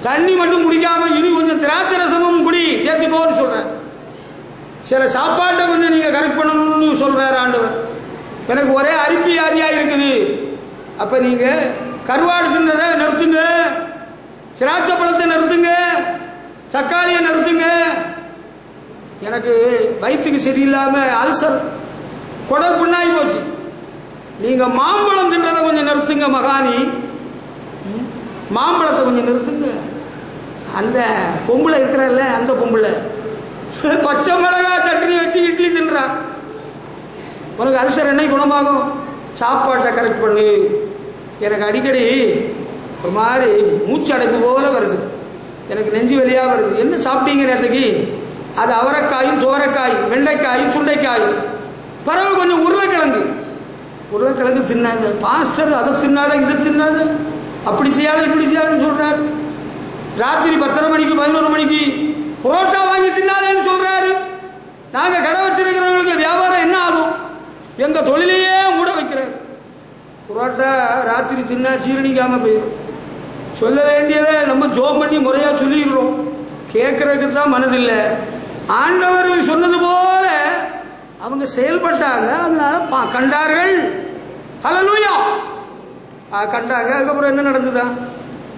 S1: தண்ணி மட்டும் குடிக்காம இனி கொஞ்சம் திராட்சை ரசமும் குடி சேர்த்துக்கோன்னு சொல்றேன். சில சாப்பாட்டை கொஞ்சம் நீங்க கரெக்ட் பண்ணணும்னு சொல்றாரு ஆண்டவர். எனக்கு ஒரே அரிப்பி ஆரியா இருக்குது. அப்ப நீங்க கருவாடு தின்னதை நிறுத்துங்க, திராட்சை பழத்தை நிறுத்துங்க, தக்காளியை நிறுத்துங்க. எனக்கு வயிற்றுக்கு சரியில்லாம அல்சர், குடல் புண்ணாகி போச்சு. நீங்க மாம்பழம் தின்றதை கொஞ்சம் நிறுத்துங்க மகானி, மாம்பழத்தை கொஞ்சம் நிறுத்துங்க. அந்த பொம்பளை இருக்கிறல்ல, அந்த பொம்பளை பச்சை மிளகா சட்னி வச்சு இட்லி தின்றா. உனக்கு அல்சர் என்னைக்கு குணமாகும்? சாப்பாட்டை கரெக்ட் பண்ணு. எனக்கு அடிக்கடி ஒரு மாதிரி மூச்சு அடைப்பு போல வருது, எனக்கு நெஞ்சு வலியா வருது. என்ன சாப்பிட்டீங்க நேற்றுக்கு? அது அவரைக்காயும் துவரைக்காயும் வெண்டைக்காயும் சுண்டைக்காயும், பிறகு கொஞ்சம் உருளைக்கிழங்கு தின்னாங்க. பாஸ்டர் அதை தின்னாத இதை தின்னாத, அப்படி செய்யாத இப்படி செய்யாதுன்னு சொல்றாரு. ராத்திரி 10:30 மணிக்கு 11 மணிக்கு புரோட்டா வாங்கி தின்னாதேன்னு சொல்றாரு. நாங்க கடை வச்சிருக்கிறவங்களுக்கு வியாபாரம் என்ன ஆகும்? எங்க தொழிலையே மூட வைக்கிறாரு. புரோட்டா ராத்திரி தின்னா சீரணிக்காம போயிடும். சொல்ல வேண்டியதை நம்ம ஜோம் பண்ணி முறையா சொல்லிடுறோம், கேட்கறதுக்கு தான் மனதில்லை. ஆண்டவர் சொன்னது போல அவங்க செயல்பட்டாங்க, அதனால கண்டார்கள். ஹல்லேலூயா. கண்டாங்க. அதுக்கப்புறம் என்ன நடந்ததா?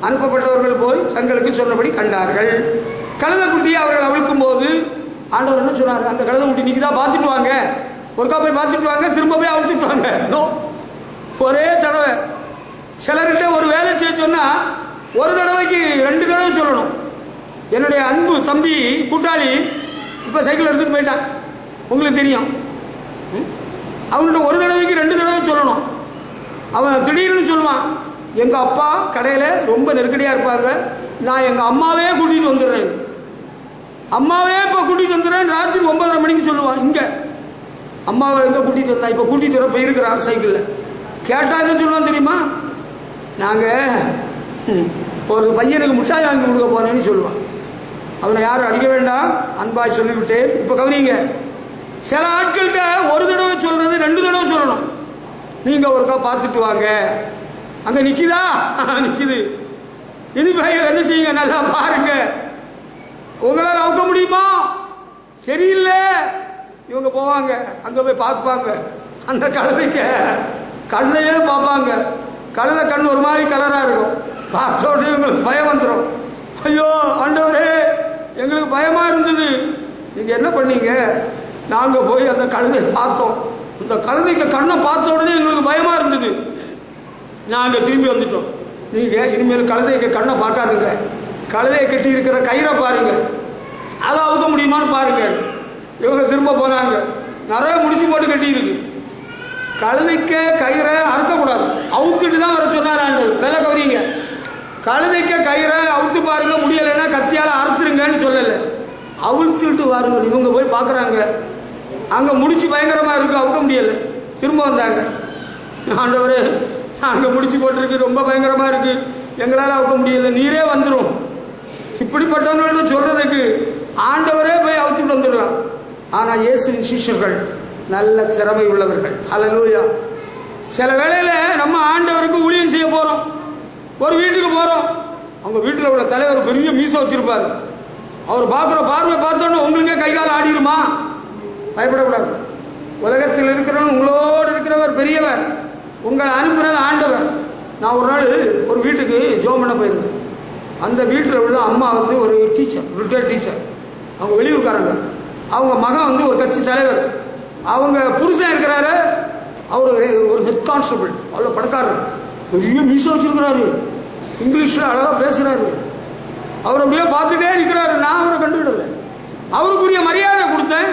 S1: அனுப்பப்பட்டவர்கள் போய் தங்களுக்கு சொன்னபடி கண்டார்கள். கழுதைக்குட்டியை அவர்கள் அவிழ்க்கும் போது ஆண்டவர் என்ன சொன்னார்? அந்த கழுதைக்குட்டி நீங்க தான் பார்த்துட்டு வாங்க, ஒருக்கா போய் பார்த்துட்டு வாங்க, திரும்ப போய் அவிழ்த்துட்டு வாங்க. ஒரே தடவை. சிலர்கிட்ட ஒரு வேலை செய்ய சொன்னா ஒரு தடவைக்கு 2 தடவை சொல்லணும். என்னுடைய அன்பு தம்பி கூட்டாளி இப்ப சைக்கிள் எடுத்துட்டு போயிட்டான், உங்களுக்கு தெரியும். அவன்கிட்ட ஒரு தடவைக்கு 2 தடவை சொல்லணும். அவன் திடீர்னு சொல்லுவான், எங்க அப்பா கடையில ரொம்ப நெருக்கடியா இருப்பாங்க, நான் எங்க அம்மாவே கூட்டிட்டு வந்துடுறேன், அம்மாவே இப்ப கூட்டிட்டு வந்துடுறேன். ராத்திரி 9:30 மணிக்கு சொல்லுவான். இங்க அம்மாவை எங்க கூட்டிட்டு வந்தா? இப்ப கூட்டிட்டு வர போயிருக்கிறான் சைக்கிள்ல. கேட்டா என்ன சொல்லுவான் தெரியுமா? நாங்க ஒரு பையனுக்கு மிட்டாய் வாங்கி கொடுக்க போறேன்னு சொல்லுவான். அவனை யாரும் அடிக்க வேண்டாம், அன்பாய் சொல்லிவிட்டேன். இப்ப கவனிங்க, சில ஆட்கள்கிட்ட ஒரு தடவை சொல்றது 2 தடவை சொல்லணும். நீங்க ஒருக்கா பார்த்துட்டு வாங்க, அங்க நிக்குதா? நிக்குது. இனிமே என்ன செய்யுங்க, நல்லா பாருங்க, உங்களால் அவுக்க முடியுமா? சரியில்லை. இவங்க போவாங்க, அங்க போய் பார்ப்பாங்க. அந்த கழுதையே பார்ப்பாங்க. கழுதை கண் ஒரு மாதிரி கலரா இருக்கும். பார்த்த உடனே இவங்களுக்கு பயம் வந்துடும். ஐயோ ஆண்டவரே, எங்களுக்கு பயமா இருந்தது. நீங்க என்ன பண்ணீங்க? நாங்க போய் அந்த கழுதையை பார்த்தோம். இந்த கழுதைக்கு கண்ணை பார்த்த உடனே எங்களுக்கு பயமா இருந்தது, நாங்க திரும்பி வந்துட்டோம். நீங்க இனிமேல் கழுதைக்கு கண்ணை பார்க்காதுங்க, கழுதையை கட்டி இருக்கிற கயிறை பாருங்க, அதை அவுக்க முடியுமான்னு பாருங்க. இவங்க திரும்ப போனாங்க. நிறைய முடிச்சு போட்டு கட்டி இருக்கு. கழுதைக்க கயிறை அறுக்கக்கூடாது, அவுத்துட்டு தான் வர சொன்னார் ஆண்டவர். நல்லா கவனிங்க, கழுதைக்க கயிறை அவுத்து பாருங்க, முடியலைன்னா கத்தியால அறுத்துருங்கன்னு சொல்லல, அவுத்துட்டு வாருங்க. இவங்க போய் பாக்குறாங்க, அங்க முடிச்சு பயங்கரமா இருக்கு, அவுக்க முடியல. திரும்ப வந்தாங்க. ஆண்டவரே, அங்க முடிச்சு போட்டிருக்கு, ரொம்ப பயங்கரமா இருக்கு, எங்களால அவுக்க முடியல, நீரே வந்துடும். இப்படிப்பட்டவங்க சொல்றதுக்கு ஆண்டவரே போய் அவுத்துட்டு வந்துடலாம். ஆனா இயேசுவின் சீஷர்கள் நல்ல திறமை உள்ளவர்கள். ஹல்லேலூயா. சில வேளையில நம்ம ஆண்டவருக்கு ஊழியம் செய்ய போறோம், ஒரு வீட்டுக்கு போறோம், அவங்க வீட்டில் உள்ள தலைவர் பெரிய மீசை வச்சிருப்பாரு. அவர் பார்க்குற பார்வை பார்த்தோன்னு உங்களுக்கே கை கால் ஆடிருமா? பயப்படக்கூடாது. உலகத்தில் இருக்கிறவன், உங்களோடு இருக்கிறவர் பெரியவர், உங்களை அனுப்புறது ஆண்டவர். நான் ஒரு நாள் ஒரு வீட்டுக்கு ஜோம் பண்ண போயிருந்தேன். அந்த வீட்டில் உள்ள அம்மா ஒரு டீச்சர், ரிட்டையர்ட் டீச்சர், அவங்க வெளியூர்காரங்க. அவங்க மகன் ஒரு கட்சி தலைவர். அவங்க புருஷன் இருக்கிறாரு, அவர் ஒரு ஹெட் கான்ஸ்டபிள், அவ்வளோ பணக்காரர், பெரிய மீசை வச்சிருக்கிறாரு, இங்கிலீஷ்ல அழகா பேசுறாரு. அவர் அப்படியே பார்த்துட்டே இருக்கிறாரு. நான் அவரை கண்டுவிடல, அவருக்குரிய மரியாதை கொடுத்தேன்.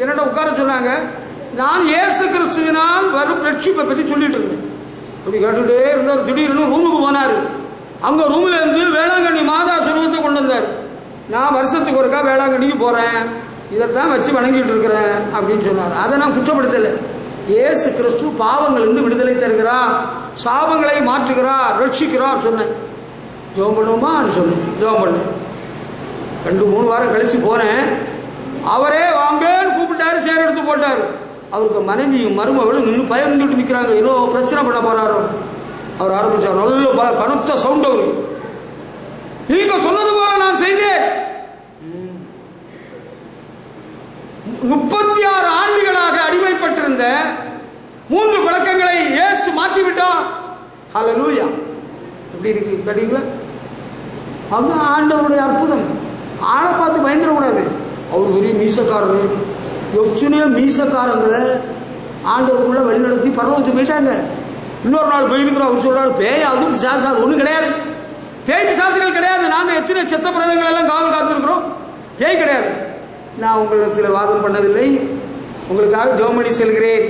S1: என்னட்ட உட்கார சொன்னாங்க. நான் இயேசு கிறிஸ்துவினால் வரும் ரட்சிப்பை பற்றி சொல்லிட்டு இருந்தேன். அப்படி கேட்டுட்டே இருந்தார். திடீர்னு ரூமுக்கு போனாரு. அவங்க ரூம்ல இருந்து வேளாங்கண்ணி மாதா சுரூபத்தை கொண்டு வந்தார். நான் வருஷத்துக்கு ஒருக்கா வேளாங்கண்ணிக்கு போறேன், இதைத்தான் வச்சு வணங்கிட்டு இருக்கிறேன் அப்படின்னு சொன்னார். அதை நான் குற்றப்படுத்தலை. இயேசு கிறிஸ்து பாவங்களிலிருந்து விடுதலை தருகிறார், சாபங்களை மாற்றுகிறார், ரட்சிக்கிறார் சொன்னேன். ஜெபம் பண்ணுவோமா சொன்னேன். ஜெபம் பண்ணேன். 2-3 வாரம் கழிச்சு போனேன். அவரே வாங்கன்னு கூப்பிட்டாரு, சேர் எடுத்து போட்டாரு. அவருக்கு மனைவியும் மருமகளும் நின்று பயந்துட்டு நிற்கிறாங்க, இன்னும் பிரச்சனை பண்ண போறாரோ. அவர் ஆரம்பிச்சார். நல்ல கனத்த சவுண்ட். அவரு, நீங்க சொன்னது போல நான் செய்தேன். 36 ஆண்டுகளாக அடிமைப்பட்டிருந்த 3 பழக்கங்களை இயேசு மாற்றிவிட்டார். ஹல்லேலூயா. எப்படி இருக்கு கேட்டீங்களா? அதுதான் ஆண்டவருடைய அற்புதம். ஆளை பார்த்து பயந்துடக்கூடாது. அவர் பெரிய மீசக்காரரு. எத்தனையோ மீசக்காரங்களை ஆண்டவருக்குள்ள வழிநடத்தி பரவத்து போயிட்டாங்க. இன்னொரு நாள் போயிருக்கிறோம். அவர் சொல்றாரு, பேயாவது பிசாசாது ஒன்றும் கிடையாது, பேய் பிசாசுகள் கிடையாது. நாங்க எத்தனை செத்த பிரதங்கள் எல்லாம் காவல் காத்திருக்கிறோம், பேய் கிடையாது. நான் உங்களிடத்தில் வாதம் பண்ணதில்லை, உங்களுக்காக ஜெபம் பண்ணி செல்கிறேன்.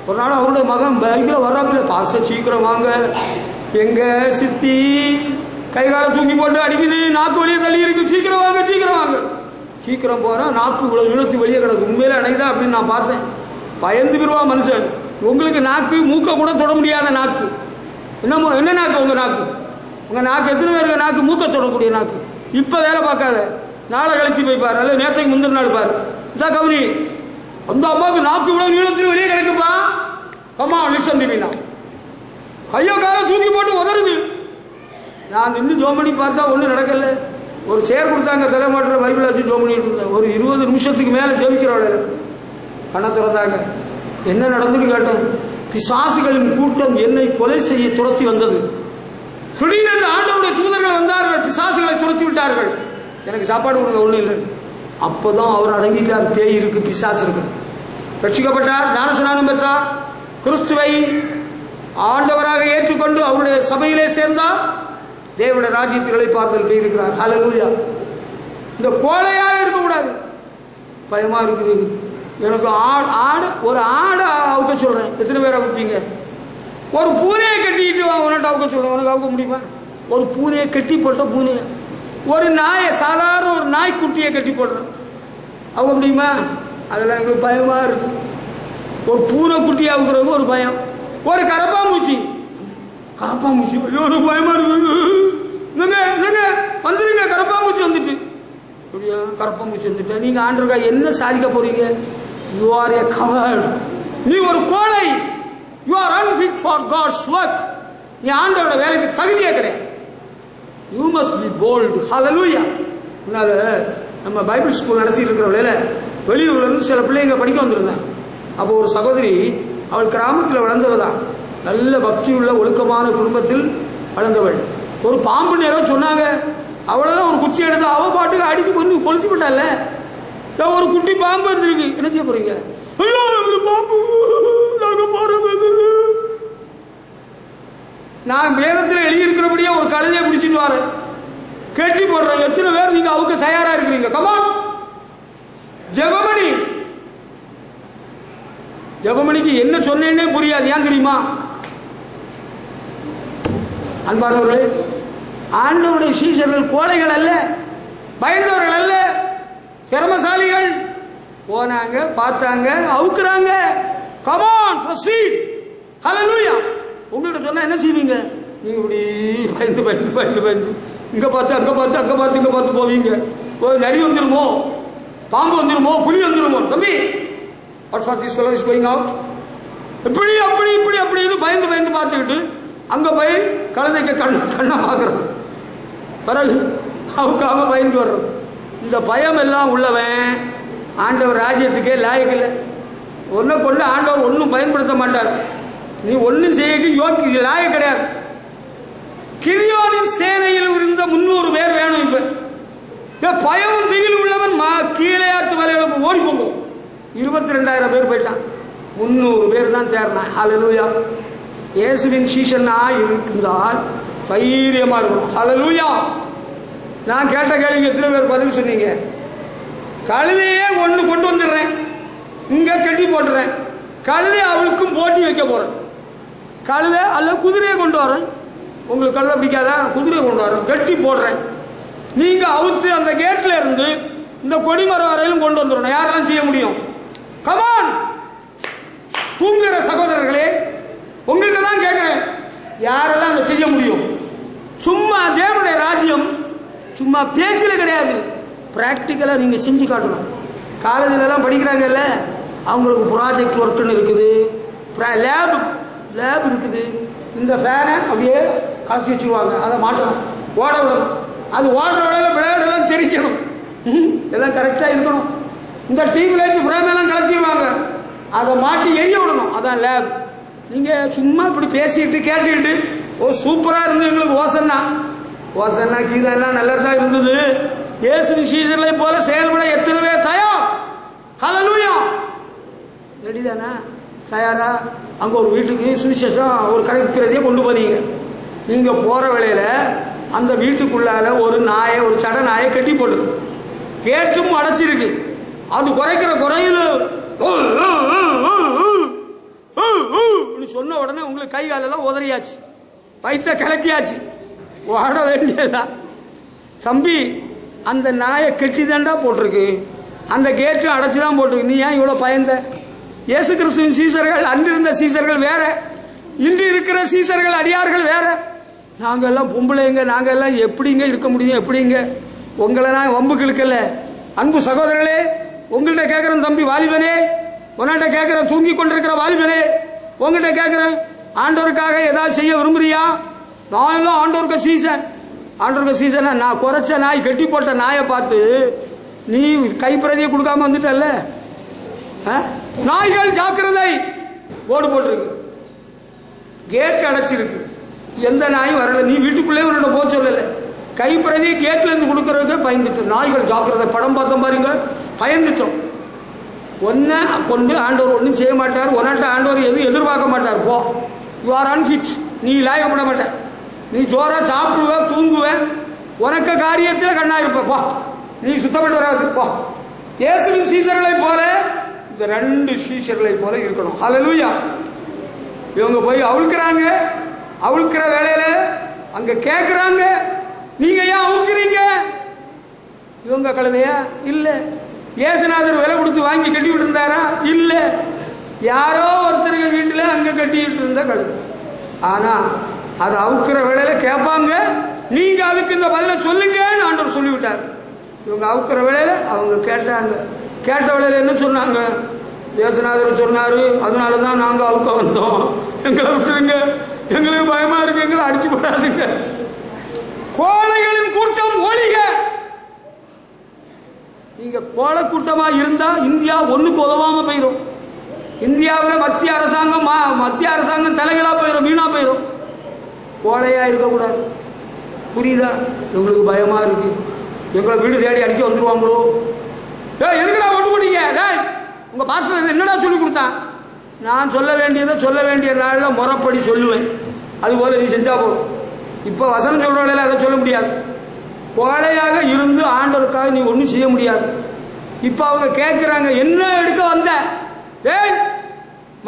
S1: ஒரு நாள் அவருடைய மகன் பைக்கில் வர்றாப்புல, பாச சீக்கிரம் வாங்க, எங்க சித்தி கைகால தூக்கி போட்டு அடிக்குது, நாக்கு வெளியே தள்ளி இருக்கு, சீக்கிரம் வாங்க சீக்கிரம் வாங்க. சீக்கிரம் போனா நாக்கு இவ்வளவு இழுத்து வெளியே கிடக்கு. உண்மையில அணைக்குதா அப்படின்னு நான் பார்த்தேன். பயந்து பெறுவா மனுஷன். உங்களுக்கு நாக்கு மூக்க கூட தொட முடியாத நாக்கு. என்ன நாக்கு உங்க நாக்கு? உங்க நாக்கு எத்தனை பேருக்கு நாக்கு மூக்க தொடக்கூடிய நாக்கு? இப்ப வேலை பார்க்காத, நாளை கழிச்சு போய் பாரு, அல்ல நேரத்துக்கு முந்தின நாள் பாரு. இதான் கவனி. அந்த அம்மாவுக்கு நாக்கு இவ்வளவு நீளத்தில் வெளியே கிடக்குப்பா. அம்மா லிசன் டிவினா கையோ கால தூக்கி போட்டு உதறுது. நான் நின்று ஜோம் பண்ணி பார்த்தா ஒன்றும் நடக்கல. ஒரு சேர் கொடுத்தாங்க, தலைமாட்டில் பைபிள் வச்சு ஜோம் பண்ணிட்டு இருந்தேன். ஒரு 20 நிமிஷத்துக்கு மேலே ஜெபிக்கிறவள கண்ணை திறந்தாங்க. என்ன நடந்துன்னு கேட்டேன். பிசாசுகளின் கூட்டம் என்னை கொலை செய்ய துரத்தி வந்தது. திடீரென்று ஆண்டவருடைய தூதர்கள் வந்தார்கள், பிசாசுகளை துரத்தி விட்டார்கள். எனக்கு சாப்பாடு கொடுங்க, ஒன்றும் இல்லை. அப்போதான் அவர் அடங்கிட்டார். பேய் இருக்கு, பிசாசு இருக்கு. ரட்சிக்கப்பட்டார், ஞானஸ்நானம் பெற்றார், கிறிஸ்துவை ஆண்டவராக ஏற்றுக்கொண்டு அவருடைய சபையிலே சேர்ந்தார். தேவனுடைய ராஜ்யத்தில் இளைப்பாறுதல் பெய்திருக்கிறார். ஹல்லேலூயா. இந்த கோழையாக இருக்கக்கூடாது. பயமா இருக்குது. எனக்கு ஒரு ஆடை அவுக்க சொல்றேன். எத்தனை பேர் அவுப்பீங்க? ஒரு பூனையை கட்டிட்டு உன்னிட்ட அவுக்க சொல்றேன். உனக்கு அவுக்க முடியுமா? ஒரு பூனையை கட்டி போட்ட பூனையை, ஒரு நாயை, சாதாரண ஒரு நாய்க்குட்டியை கட்டி போடுறேன், அவுக்க முடியுமா? அதெல்லாம் எங்களுக்கு பயமா இருக்கு. ஒரு பூனை குட்டியை அவுக்குறதுக்கு ஒரு பயம். ஒரு கரப்பாம்பூச்சி ஐயோ ஒரு பயமா இருக்கு. வந்துருங்க, கரப்பாம்பூச்சி வந்துட்டு. அப்படியா? கரப்பாம்பூச்சி வந்துட்டு நீங்க ஆண்டவருக்கா என்ன சாதிக்க போறீங்க? You are a coward. நீ ஒரு கோழை. You are unfit for God's work. நீ ஆண்டவரோட வேலைக்கு தகுதியே கிடையாது. You must be bold. Hallelujah. அதனால நம்ம பைபிள் ஸ்கூல் நடத்தி இருக்கிற வேலை வெளியூர்ல இருந்து சில பிள்ளைங்க படிக்க வந்திருந்தாங்க. அப்போ ஒரு சகோதரி, அவள் கிராமத்தில் வளர்ந்தவதான், நல்ல பக்தி உள்ள ஒழுக்கமான குடும்பத்தில் வளர்ந்தவள். ஒரு பாம்பு நேரம் சொன்னாங்க. அவ்வளவுதான், ஒரு குச்சி எடுத்து அவ பாட்டுக்கு அடிச்சு கொண்டு கொளுத்தி விட்டால. ஒரு குட்டி பாம்பு இருந்திருக்கு. என்ன செய்ய போறீங்க? ஐயோ பாம்பு, நாங்க போறோம். நான் வேதத்தில் எழுதியிருக்கிறபடியே ஒரு கழுதையை பிடிச்சிட்டு வரேன், கட்டி போடுறேன். எத்தனை பேர் நீங்க அவுக்க தயாரா இருக்கிறீங்க? கமான். ஜெபமணி, ஜெபமணிக்கு என்ன சொன்னேன்னே புரியாது. ஏன் தெரியுமா? அன்பானவர்களே, ஆண்டவருடைய சீஷர்கள் கோழைகள் அல்ல, பயந்தவர்கள் அல்ல, திறமசாலிகள். போனாங்க, பார்த்தாங்க, அவுக்குறாங்க. Come on, proceed. ஹல்லேலூயா. உங்கள்கிட்ட சொன்னா என்ன செய்வீங்க? நீங்க இப்படி பயந்து பயந்து பயந்து பயந்து இங்க பார்த்து அங்க பார்த்து அங்க பார்த்து இங்க பார்த்து போவீங்க. நரி வந்துருமோ, பாம்பு வந்துருமோ, புலி வந்துருமோ? தம்பி, what for this fellow is going out? இப்படி அப்படி இப்படி அப்படின்னு பயந்து பயந்து பார்த்துக்கிட்டு அங்க போய் கழுதைக்கு கண்ணா பார்க்கறது, பிறகு அவுக்காம பயந்து வர்றது. இந்த பயம் எல்லாம் உள்ளவன் ஆண்டவர் ராஜ்யத்துக்கே லாயக்கு இல்லை. ஒன்றை கொண்டு ஆண்டவர் ஒன்றும் பயன்படுத்த மாட்டார். நீ ஒன்னும் செய்ய யோகி லாய கிடையாது. கிரியோனின் சேனையில் இருந்த 300 பேர் வேணும். இப்ப பயமும் திகில் உள்ளவன் கீழையாட்டு வரையில ஓடி போகும். 22,000 பேர் போயிட்டான். 300 பேர் தான் தேர்னான். ஹல்லேலூயா. இயேசுவின் சீஷனா இருந்தால் தைரியமா இருக்கணும். ஹல்லேலூயா. நான் கேட்ட கேள்விக்கு எத்தனை பேர் பதில் சொன்னீங்க? கழுதையே ஒண்ணு கொண்டு வந்துடுறேன், இங்க கட்டி போட்டுறேன், கழுதை அவளுக்கும் போட்டி வைக்க போறேன். கழுதை அல்ல குதிரையை கொண்டு வரேன். உங்களுக்கு கழுதை பிடிக்காதா? குதிரையை கொண்டு வரேன், கட்டி போடுறேன். நீங்க அவுத்து அந்த கேட்ல இருந்து இந்த கொடிமரம் வரையிலும் கொண்டு வந்துடணும். யாரெல்லாம் செய்ய முடியும்? கமான். தூங்குகிற சகோதரர்களே, உங்கள்கிட்ட தான் கேட்கிறேன், யாரெல்லாம் அதை செய்ய முடியும்? சும்மா தேவனுடைய ராஜ்யம் சும்மா பேச்சில கிடையாது, பிராக்டிக்கலா நீங்க செஞ்சு காட்டணும். காலேஜில எல்லாம் படிக்கிறாங்கல்ல, அவங்களுக்கு ப்ராஜெக்ட் ஒர்க்குன்னு இருக்குது, லேப் இருக்குது. இந்த ஃபேனை அப்படியே கலச்சி வச்சிருவாங்க, அதை மாட்டணும், ஓட விடணும். அது ஓடுற வேலையில விளையாடெல்லாம் தெரிக்கணும், எல்லாம் கரெக்டா இருக்கணும். இந்த டிவி லைட் ஃப்ரேம் எல்லாம் கலத்திடுவாங்க, அதை மாட்டி எரிய விடணும். அதான் லேப். நீங்க சும்மா இப்படி பேசிட்டு கேட்டுக்கிட்டு ஓ சூப்பரா இருந்து எங்களுக்கு ஓசன்னா கீதா எல்லாம் நல்லா தான் இருந்தது. இயேசு சீஷர்களை போல செயல்பட எத்தனை பேர் தயார்? ஹல்லேலூயா. ரெடிதானா? தயாரா? அங்க ஒரு வீட்டுக்கு சுவிசேஷம் ஒரு கரைக்கிறதையே கொண்டு போறீங்க. நீங்க போற வேளையில அந்த வீட்டுக்குள்ளால ஒரு நாயை, ஒரு சட நாயை கட்டி போட்டுருக்கு, கேட்டும் அடைச்சிருக்கு. அது குறைக்கிற குறையில் சொன்ன உடனே உங்களுக்கு கை காலெல்லாம் உதறியாச்சு, வயிற்ற கலக்கியாச்சு, ஓட வேண்டியதா? தம்பி, அந்த நாயை கெட்டி தாண்டா போட்டிருக்கு, அந்த கேட்டும் அடைச்சுதான் போட்டிருக்கு. நீ ஏன் இவ்வளவு பயந்த? இயேசு கிறிஸ்துவின் சீசர்கள், அன்றிருந்த சீசர்கள் வேற, இன்று இருக்கிற சீசர்கள் அடியார்கள் வேற. நாங்க எல்லாம் பொம்பளைங்க, நாங்க எல்லாம் எப்படிங்க இருக்க முடியும்? எப்படிங்க உங்களை நான் வம்புக்கு இழுக்கல. அன்பு சகோதரர்களே, உங்கள்கிட்ட கேட்கிறேன், தம்பி வாலிபனே, உன்கிட்ட கேட்கிறேன், தூங்கி கொண்டிருக்கிற வாலிபனே, உங்ககிட்ட கேட்கிறேன், ஆண்டவருக்காக ஏதாவது செய்ய விரும்புறியா? நான் எல்லாம் ஆண்டவருக்கு சீசன். ஆண்டவருக்கு சீசனா? நான் குறைச்ச நாய், கட்டி போட்ட நாயை பார்த்து நீ கைப்பிரதியை கொடுக்காம வந்துட்டல்ல, நாய்கள் ஜாக்கிரதை போர்டு போட்டிருக்கு, கேட் அடைச்சிருக்கு, எந்த நாயும் வரல. நீ வீட்டுக்குள்ளே உன்னோட போக சொல்லல, கைப்பிரதி கேட்ல இருந்து கொடுக்கறதுக்கு பயந்துட்டோம். நாய்கள் ஜாக்கிரதை படம் பார்த்தோம் பாருங்க, பயந்துட்டோம். ஒன்ன கொண்டு ஆண்டவர் ஒன்றும் செய்ய மாட்டார், ஒன்னாட்ட ஆண்டவர் எதுவும் எதிர்பார்க்க மாட்டார். போ, யூ ஆர் அன்ஃபிட், நீ லாயப்பட மாட்ட, நீ ஜோரா சாப்பிடுவ தூங்குவ, உனக்கு காரியத்தில் கண்ணா இருப்ப, போ, நீ சுத்தப்பட்டு வராது போ. இயேசுவின் சீஷர்களை போல இந்த 2 சீஷர்களை போல இருக்கணும். ஹல்லேலூயா. இவங்க போய் அவுழ்க்கிறாங்க, அவுழ்க்கிற வேலையில அங்க கேட்கிறாங்க, நீங்க ஏன் அவுக்கிறீங்க? இவங்க கழுதையா? இல்ல. இயேசுநாதர் விலை கொடுத்து வாங்கி கட்டி விட்டு இருந்தாரா? இல்ல. யாரோ ஒருத்தருக்கு வீட்டுல அங்க கட்டிட்டு இருந்த கழுதை. ஆனா அது அவுக்கிற வேலையில கேட்பாங்க, நீங்க அதுக்கு இந்த பதில சொல்லுங்கன்னு ஆண்டவர் சொல்லிவிட்டார். இவங்க அவுக்கிற வேலையில அவங்க கேட்டாங்க. கேட்ட வேலையில என்ன சொன்னாங்க? இயேசுநாதர் சொன்னாரு, அதனாலதான் நாங்க அவுக்க வந்தோம், எங்களை விட்டுருங்க, எங்களுக்கு பயமா இருக்கு, எங்களை அடிச்சு போடாதுங்க. கோழைகளின் கூட்டம் ஒழிக. நீங்க கோழை கூட்டமா இருந்தா இந்தியா ஒண்ணுக்கு உதவாம போயிடும். இந்தியாவில் மத்திய அரசாங்கம் தலைகளா போயிடும், வீணா போயிடும். கோழையா இருக்கக்கூடாது. புரியுதா? எங்களுக்கு பயமா இருக்கு, எங்களை வீடு தேடி அடிக்க வந்துருவாங்களோ. எதுக்குடா ஓட்டு போட்டீங்க? உங்க பாஸ்டர் என்னடா சொல்லி கொடுத்தான்? நான் சொல்ல வேண்டியதை சொல்ல வேண்டிய நாள்ல முறைப்படி சொல்லுவேன். அது போல நீ செஞ்சா போதும். இப்ப வசனம் சொல்றவங்கள அதை சொல்ல முடியாது. கோழையாக இருந்து ஆண்டவருக்காக நீ ஒன்றும் செய்ய முடியாது. இப்ப அவங்க கேட்கிறாங்க, என்ன எடுக்க வந்த? டேய்,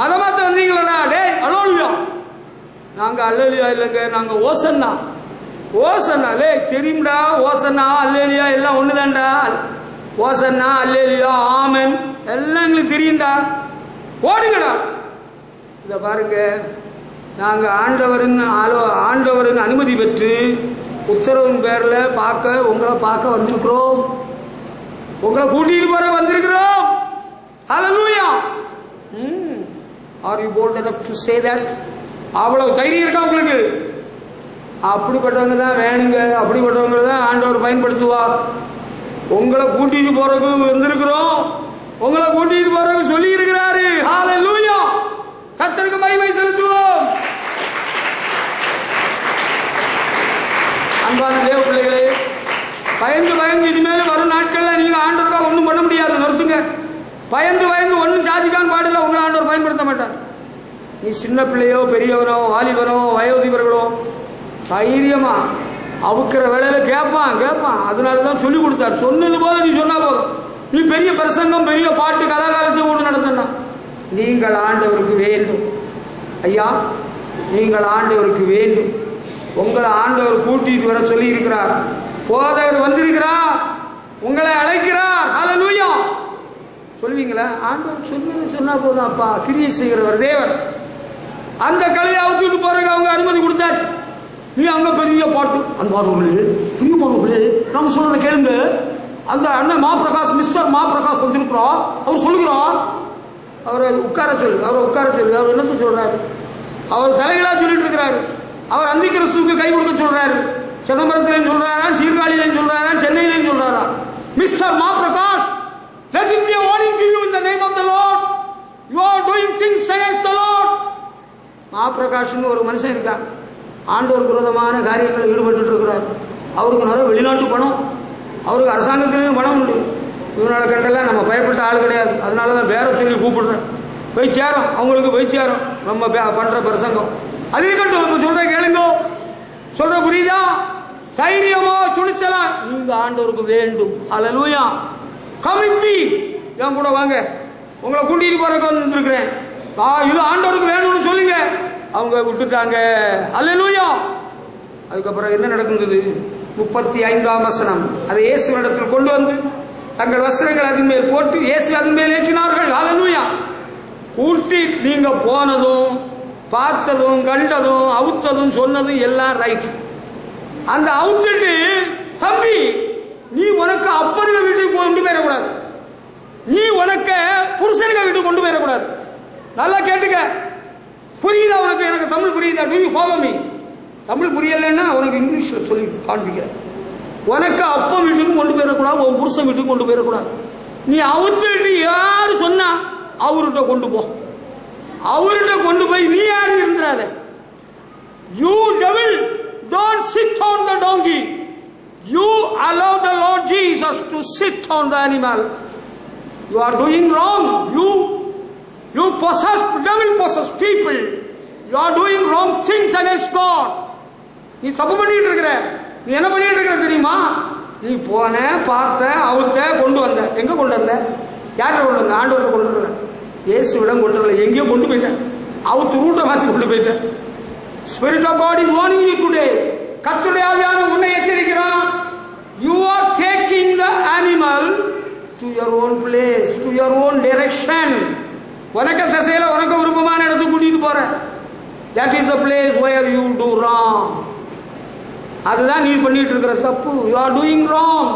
S1: மதமாத்த வந்தீங்களா? டேய், அல்லேலூயா. நாங்க அல்லேலூயா இல்லைங்க, நாங்க ஓசன்னா. ஓசன்னா லே தெரியும்டா, ஓசன்னா அல்லேலூயா எல்லாம் ஒண்ணுதான்டா. ஓசன்னா அல்லேலூயா ஆமென் எல்லாம் எங்களுக்கு தெரியும்டா, ஓடுங்கடா. இத பாருங்க, நாங்க ஆண்டவரின் அனுமதி பெற்று உத்தரவின் பேர்ல உங்களை பார்க்க வந்திருக்கிறோம், உங்களை கூட்டிட்டு போற வந்திருக்கிறோம். Hallelujah. Are you bold enough to say that? அவ்வளவு தைரியம் இருக்கா உங்களுக்கு? அப்படிப்பட்டவங்க தான் வேணுங்க, அப்படிப்பட்டவங்க தான் ஆண்டவர் பயன்படுத்துவார். உங்களை கூட்டிட்டு போறதுக்கு வந்திருக்கிறோம், உங்களை கூட்டிட்டு போறதுக்கு சொல்லி இருக்கிறாரு. ஹல்லேலூயா. கர்த்தருக்கு மகிமை செலுத்துவோம். அன்பான தேவ பிள்ளைகளே, பயந்து இனிமேல் வரும் நாட்கள்ல நீங்க ஆண்டவருக்காக ஒன்றும் பண்ண முடியாது. நிறுத்துங்க. பயந்து ஒன்றும் சாதிக்கான் பாடல உங்களை ஆண்டவர் பயன்படுத்த மாட்டார். நீ சின்ன பிள்ளையோ பெரியவனோ வாலிபனோ வயோதிபர்களோ தைரியமா அவுக்கிற வேலையில கேட்பான். அதனாலதான் சொல்லி கொடுத்தார். சொன்னது போல நீ சொன்னா போதும். நீ பெரிய பிரசங்கம், பெரிய பாட்டு, கலாகாலத்தை ஒன்று நடத்தா. நீங்கள் ஆண்டவருக்கு வேண்டும் ஐயா, நீங்கள் ஆண்டவருக்கு வேண்டும். உங்களை ஆண்டவர் கூட்டிட்டு வர சொல்லி இருக்கிறார். போதகர் வந்திருக்கிறார், உங்களை அழைக்கிறார். ஹல்லேலூயா. சொல்லுவீங்களா? ஆண்டவர் சொன்னா போதும். அப்பா கிரியை செய்கிறவர் தேவர். அந்த கலையை அவுத்துட்டு போறதுக்கு அவங்க அனுமதி கொடுத்தாச்சு. நீ அங்க பெரிய பாட்டு, அன்பானவர்களே, பிரியமானவர்களே, நாங்க சொல்றதை கேளுங்க. அந்த அண்ணன் மாபிரகாஷ், மிஸ்டர் மாபிரகாஷ் வந்திருக்கிறோம், அவர் சொல்லுகிறார். அவரை உட்கார சொல்லு. அவர் என்னத்த சொல்றாரு? அவர் தலைகளா சொல்லிட்டு இருக்கிறாரு. அவர் அந்தி கிறிஸ்துவுக்கு கை கொடுக்க சொல்றாரு. சிதம்பரத்திலையும் சொல்றாரா, சீர்காழியிலையும் சொல்றாரா, சென்னையிலையும் சொல்றாரா? மிஸ்டர் மாபிரகாஷ், let it be a warning to you in the name of the Lord. You are doing things against the Lord. மாபிரகாஷ்னு ஒரு மனுஷன் இருக்கான். ஆண்டவருக்கு விரோதமான காரியங்களில் ஈடுபட்டு இருக்கிறார். அவருக்கு நிறைய வெளிநாட்டு பணம், அவருக்கு அரசாங்கத்திலையும் பணம் உண்டு. இவனால கண்டெல்லாம் நம்ம பயப்பட்ட ஆள் கிடையாது. அதனாலதான் பேர சொல்லி கூப்பிடுறேன். போய் சேரும், அவங்களுக்கு போய் சேரும் நம்ம பண்ற பிரசங்கம். அது இருக்கட்டும், சொல்ற கேளுங்க, சொல்ற புரியுதா? தைரியமா துணிச்சலா நீங்க ஆண்டவருக்கு வேண்டும். ஹல்லேலூயா. கம் வித் மீ, என் கூட வாங்க, உங்களை கூட்டிட்டு போறதுக்கு வந்துருக்கிறேன். இது ஆண்டவருக்கு வேணும்னு சொல்லுங்க. அவங்க விட்டுட்டாங்க. ஹல்லேலூயா. அதுக்கப்புறம் என்ன நடந்தது? 35ஆம் வசனம். அதை இயேசுவினிடத்தில் கொண்டு வந்து தங்கள் வஸ்திரங்கள் அதன் மேல் போட்டு இயேசு அதன் மேல் ஏற்றினார்கள். ஹல்லேலூயா. கூட்டி நீங்க போனதும் பார்த்ததும் கண்டதும் அவுத்ததும் சொன்னதும் எல்லாம் ரைட். அந்த அவுத்துட்டு, தம்பி நீ உனக்கு அப்பருக வீட்டுக்கு கொண்டு போயிடக்கூடாது, நீ உனக்கு புருஷனுக வீட்டுக்கு கொண்டு போயிடக்கூடாது. நல்லா கேட்டுக்க. புரியுதா உனக்கு? எனக்கு தமிழ் புரியுதா? Do you follow me? Tamil புரியலைன்னா உனக்கு இங்கிலீஷ்ல சொல்லி காண்பிக்கிறேன். உனக்கு அப்பன் வீட்டுக்கும் கொண்டு போயிடக்கூடாது, உன் புருஷன் வீட்டுக்கு கொண்டு போயிடக்கூடாது. நீ அவுத்துட்டு யாரு சொன்னா அவர்கிட்ட கொண்டு போ. அவர்கிட்ட கொண்டு போய் நீ யாரு இருந்தாத. You devil, don't sit on the donkey. You allow the Lord Jesus to sit on the animal. You are doing wrong. You possessed, devil possessed people. You are doing wrong things against God. நீ தப்பு பண்ணிட்டு இருக்கிற. நீ என்ன பண்ணிட்டு இருக்கிற தெரியுமா? நீ போன, பார்த்த, அவுத்த, கொண்டு வந்த. எங்க கொண்டு வந்த? யார்கிட்ட கொண்டு வந்த? ஆண்டவர்கிட்ட கொண்டு வரல, இயேசுவிடம் கொண்டு வரல, எங்கேயோ கொண்டு போயிட்டேன். அவுத்து ரூட்டை மாற்றி கொண்டு போயிட்டேன். Spirit of God is warning you today. கர்த்தருடைய ஆவியானவர் உன்னை எச்சரிக்கிறான். You are taking the animal to your own place, to your own direction. உனக்கு திசையில உனக்கு விருப்பமான இடத்துக்கு கூட்டிட்டு போற. That is a place where you do wrong. அதுதான் நீ பண்ணிட்டு இருக்கிற தப்பு. You are doing wrong.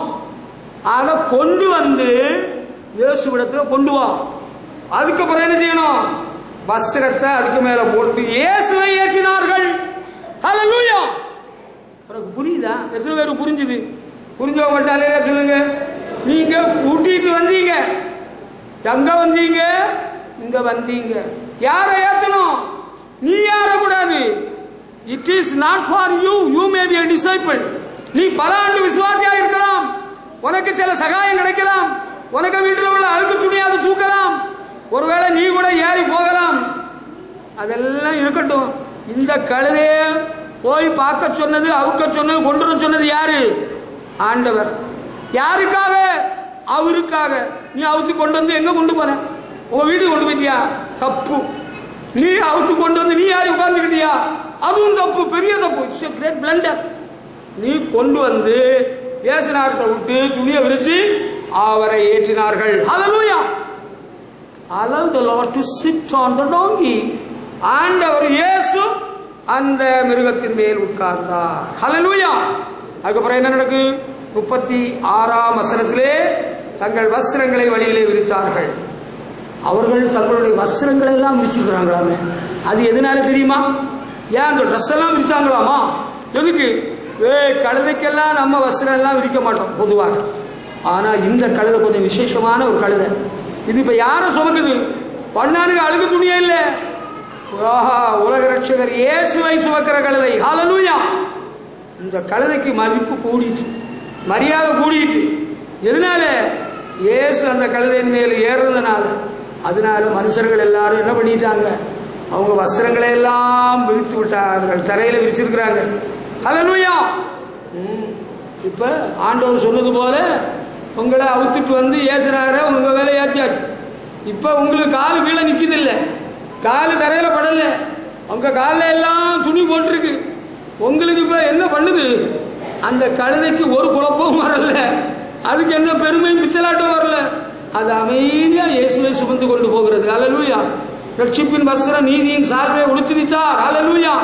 S1: அதை கொண்டு வந்து இயேசுவிடத்துல கொண்டு வா. அதுக்கப்புறம் என்ன செய்யணும்? வஸ்திரத்தை அதுக்கு மேல போட்டு இயேசுவை ஏற்றினார்கள். ஹல்லேலூயா. உனக்கு புரியுதா? எத்தனை பேருக்கு புரிஞ்சுது? புரிஞ்சவங்கள்ட்ட அல்லேலூயா சொல்லுங்க. நீங்க கூட்டிட்டு வந்தீங்க, எங்க வந்தீங்க? இங்க வந்தீங்க. யாரை ஏத்தணும்? நீ ஏறக்கூடாது. It is not for you. You may be a disciple. நீ பல ஆண்டு விசுவாசியா இருக்கலாம், உனக்கு சில சகாயம் கிடைக்கலாம், உனக்கு வீட்டில் உள்ள அழுக்கு துணியாவது தூக்கலாம், ஒருவேளை நீ கூட ஏறி போகலாம். அதெல்லாம் இருக்கட்டும். இந்த கழுதைய போய் பார்க்க சொன்னது, அவுக்க சொன்னது, கொண்டு வர சொன்னது யாரு? ஆண்டவர். யாருக்காக? அவருக்காக. நீ அவுத்து கொண்டு வந்து எங்க கொண்டு போற? உங்க வீட்டுக்கு கொண்டு போயிட்டியா? தப்பு. நீ அவுத்து கொண்டு வந்து நீ யாரு உட்கார்ந்துக்கிட்டியா? அதுவும் தப்பு, பெரிய தப்பு. It's a great blunder. நீ கொண்டு வந்து இயேசுநாதத்தை விட்டு துணியை விரிச்சு அவரை ஏற்றினார்கள். ஹல்லேலூயா. Allow the Lord to sit on the donkey. ஆண்டவர் இயேசு அந்த மிருகத்தின் மேல் உட்கார்ந்தார். ஹல்லேலூயா. அதுக்கப்புறம் என்ன நடக்கு? 36ஆம் வசனத்திலே தங்கள் வஸ்திரங்களை வழியிலே விரித்தார்கள். அவர்கள் தங்களுடைய வஸ்திரங்களை எல்லாம் விரிச்சிருக்கிறாங்களாமே. அது எதனால தெரியுமா? ஏன் அந்த ட்ரெஸ் எல்லாம் விரிச்சாங்களாமா? எதுக்கு? கழுதைக்கெல்லாம் நம்ம வஸ்திரம் எல்லாம் விரிக்க மாட்டோம் பொதுவாக. ஆனா இந்த கழுதை கொஞ்சம் விசேஷமான ஒரு கழுதை. இது இப்ப யார சுமக்குது? பண்ணானுக்கு அழுகு துணியே இல்ல. உலக ரட்சகர் இயேசுவை சுமக்கிற கழுதை. ஹல்லேலூயா. இந்த கழுதைக்கு மதிப்பு கூடிச்சு, மரியாதை கூடிச்சு. எதனால? இயேசு அந்த கழுதையின் மேல் ஏறுறதுனால. அதனால மனுஷர்கள் எல்லாரும் என்ன பண்ணிட்டாங்க? அவங்க வஸ்திரங்களை எல்லாம் விரித்து விட்டார்கள், தரையில விரிச்சிருக்கிறாங்க. ஹல்லேலூயா. இப்ப ஆண்டவர் சொன்னது போல உங்களை அவுத்துட்டு வந்து ஏசுறாரு, உங்க வேலை ஏற்றியாச்சு. இப்ப உங்களுக்கு காலு கீழே நிக்குது இல்ல, காலு தரையில படல, உங்க காலில் எல்லாம் துணி போட்டிருக்கு. உங்களுக்கு இப்ப என்ன பண்ணுது? அந்த கழுதைக்கு ஒரு குழப்பமும் வரல, அதுக்கு என்ன பெருமையும் பிச்சலாட்டம் வரல. அது அமைதியா இயேசுவை சுமந்து கொண்டு போகிறது. ஹல்லேலூயா. ரட்சிப்பின் வஸ்திரம் நீதியின் சார்பை உடுத்திவித்தார். ஹல்லேலூயா.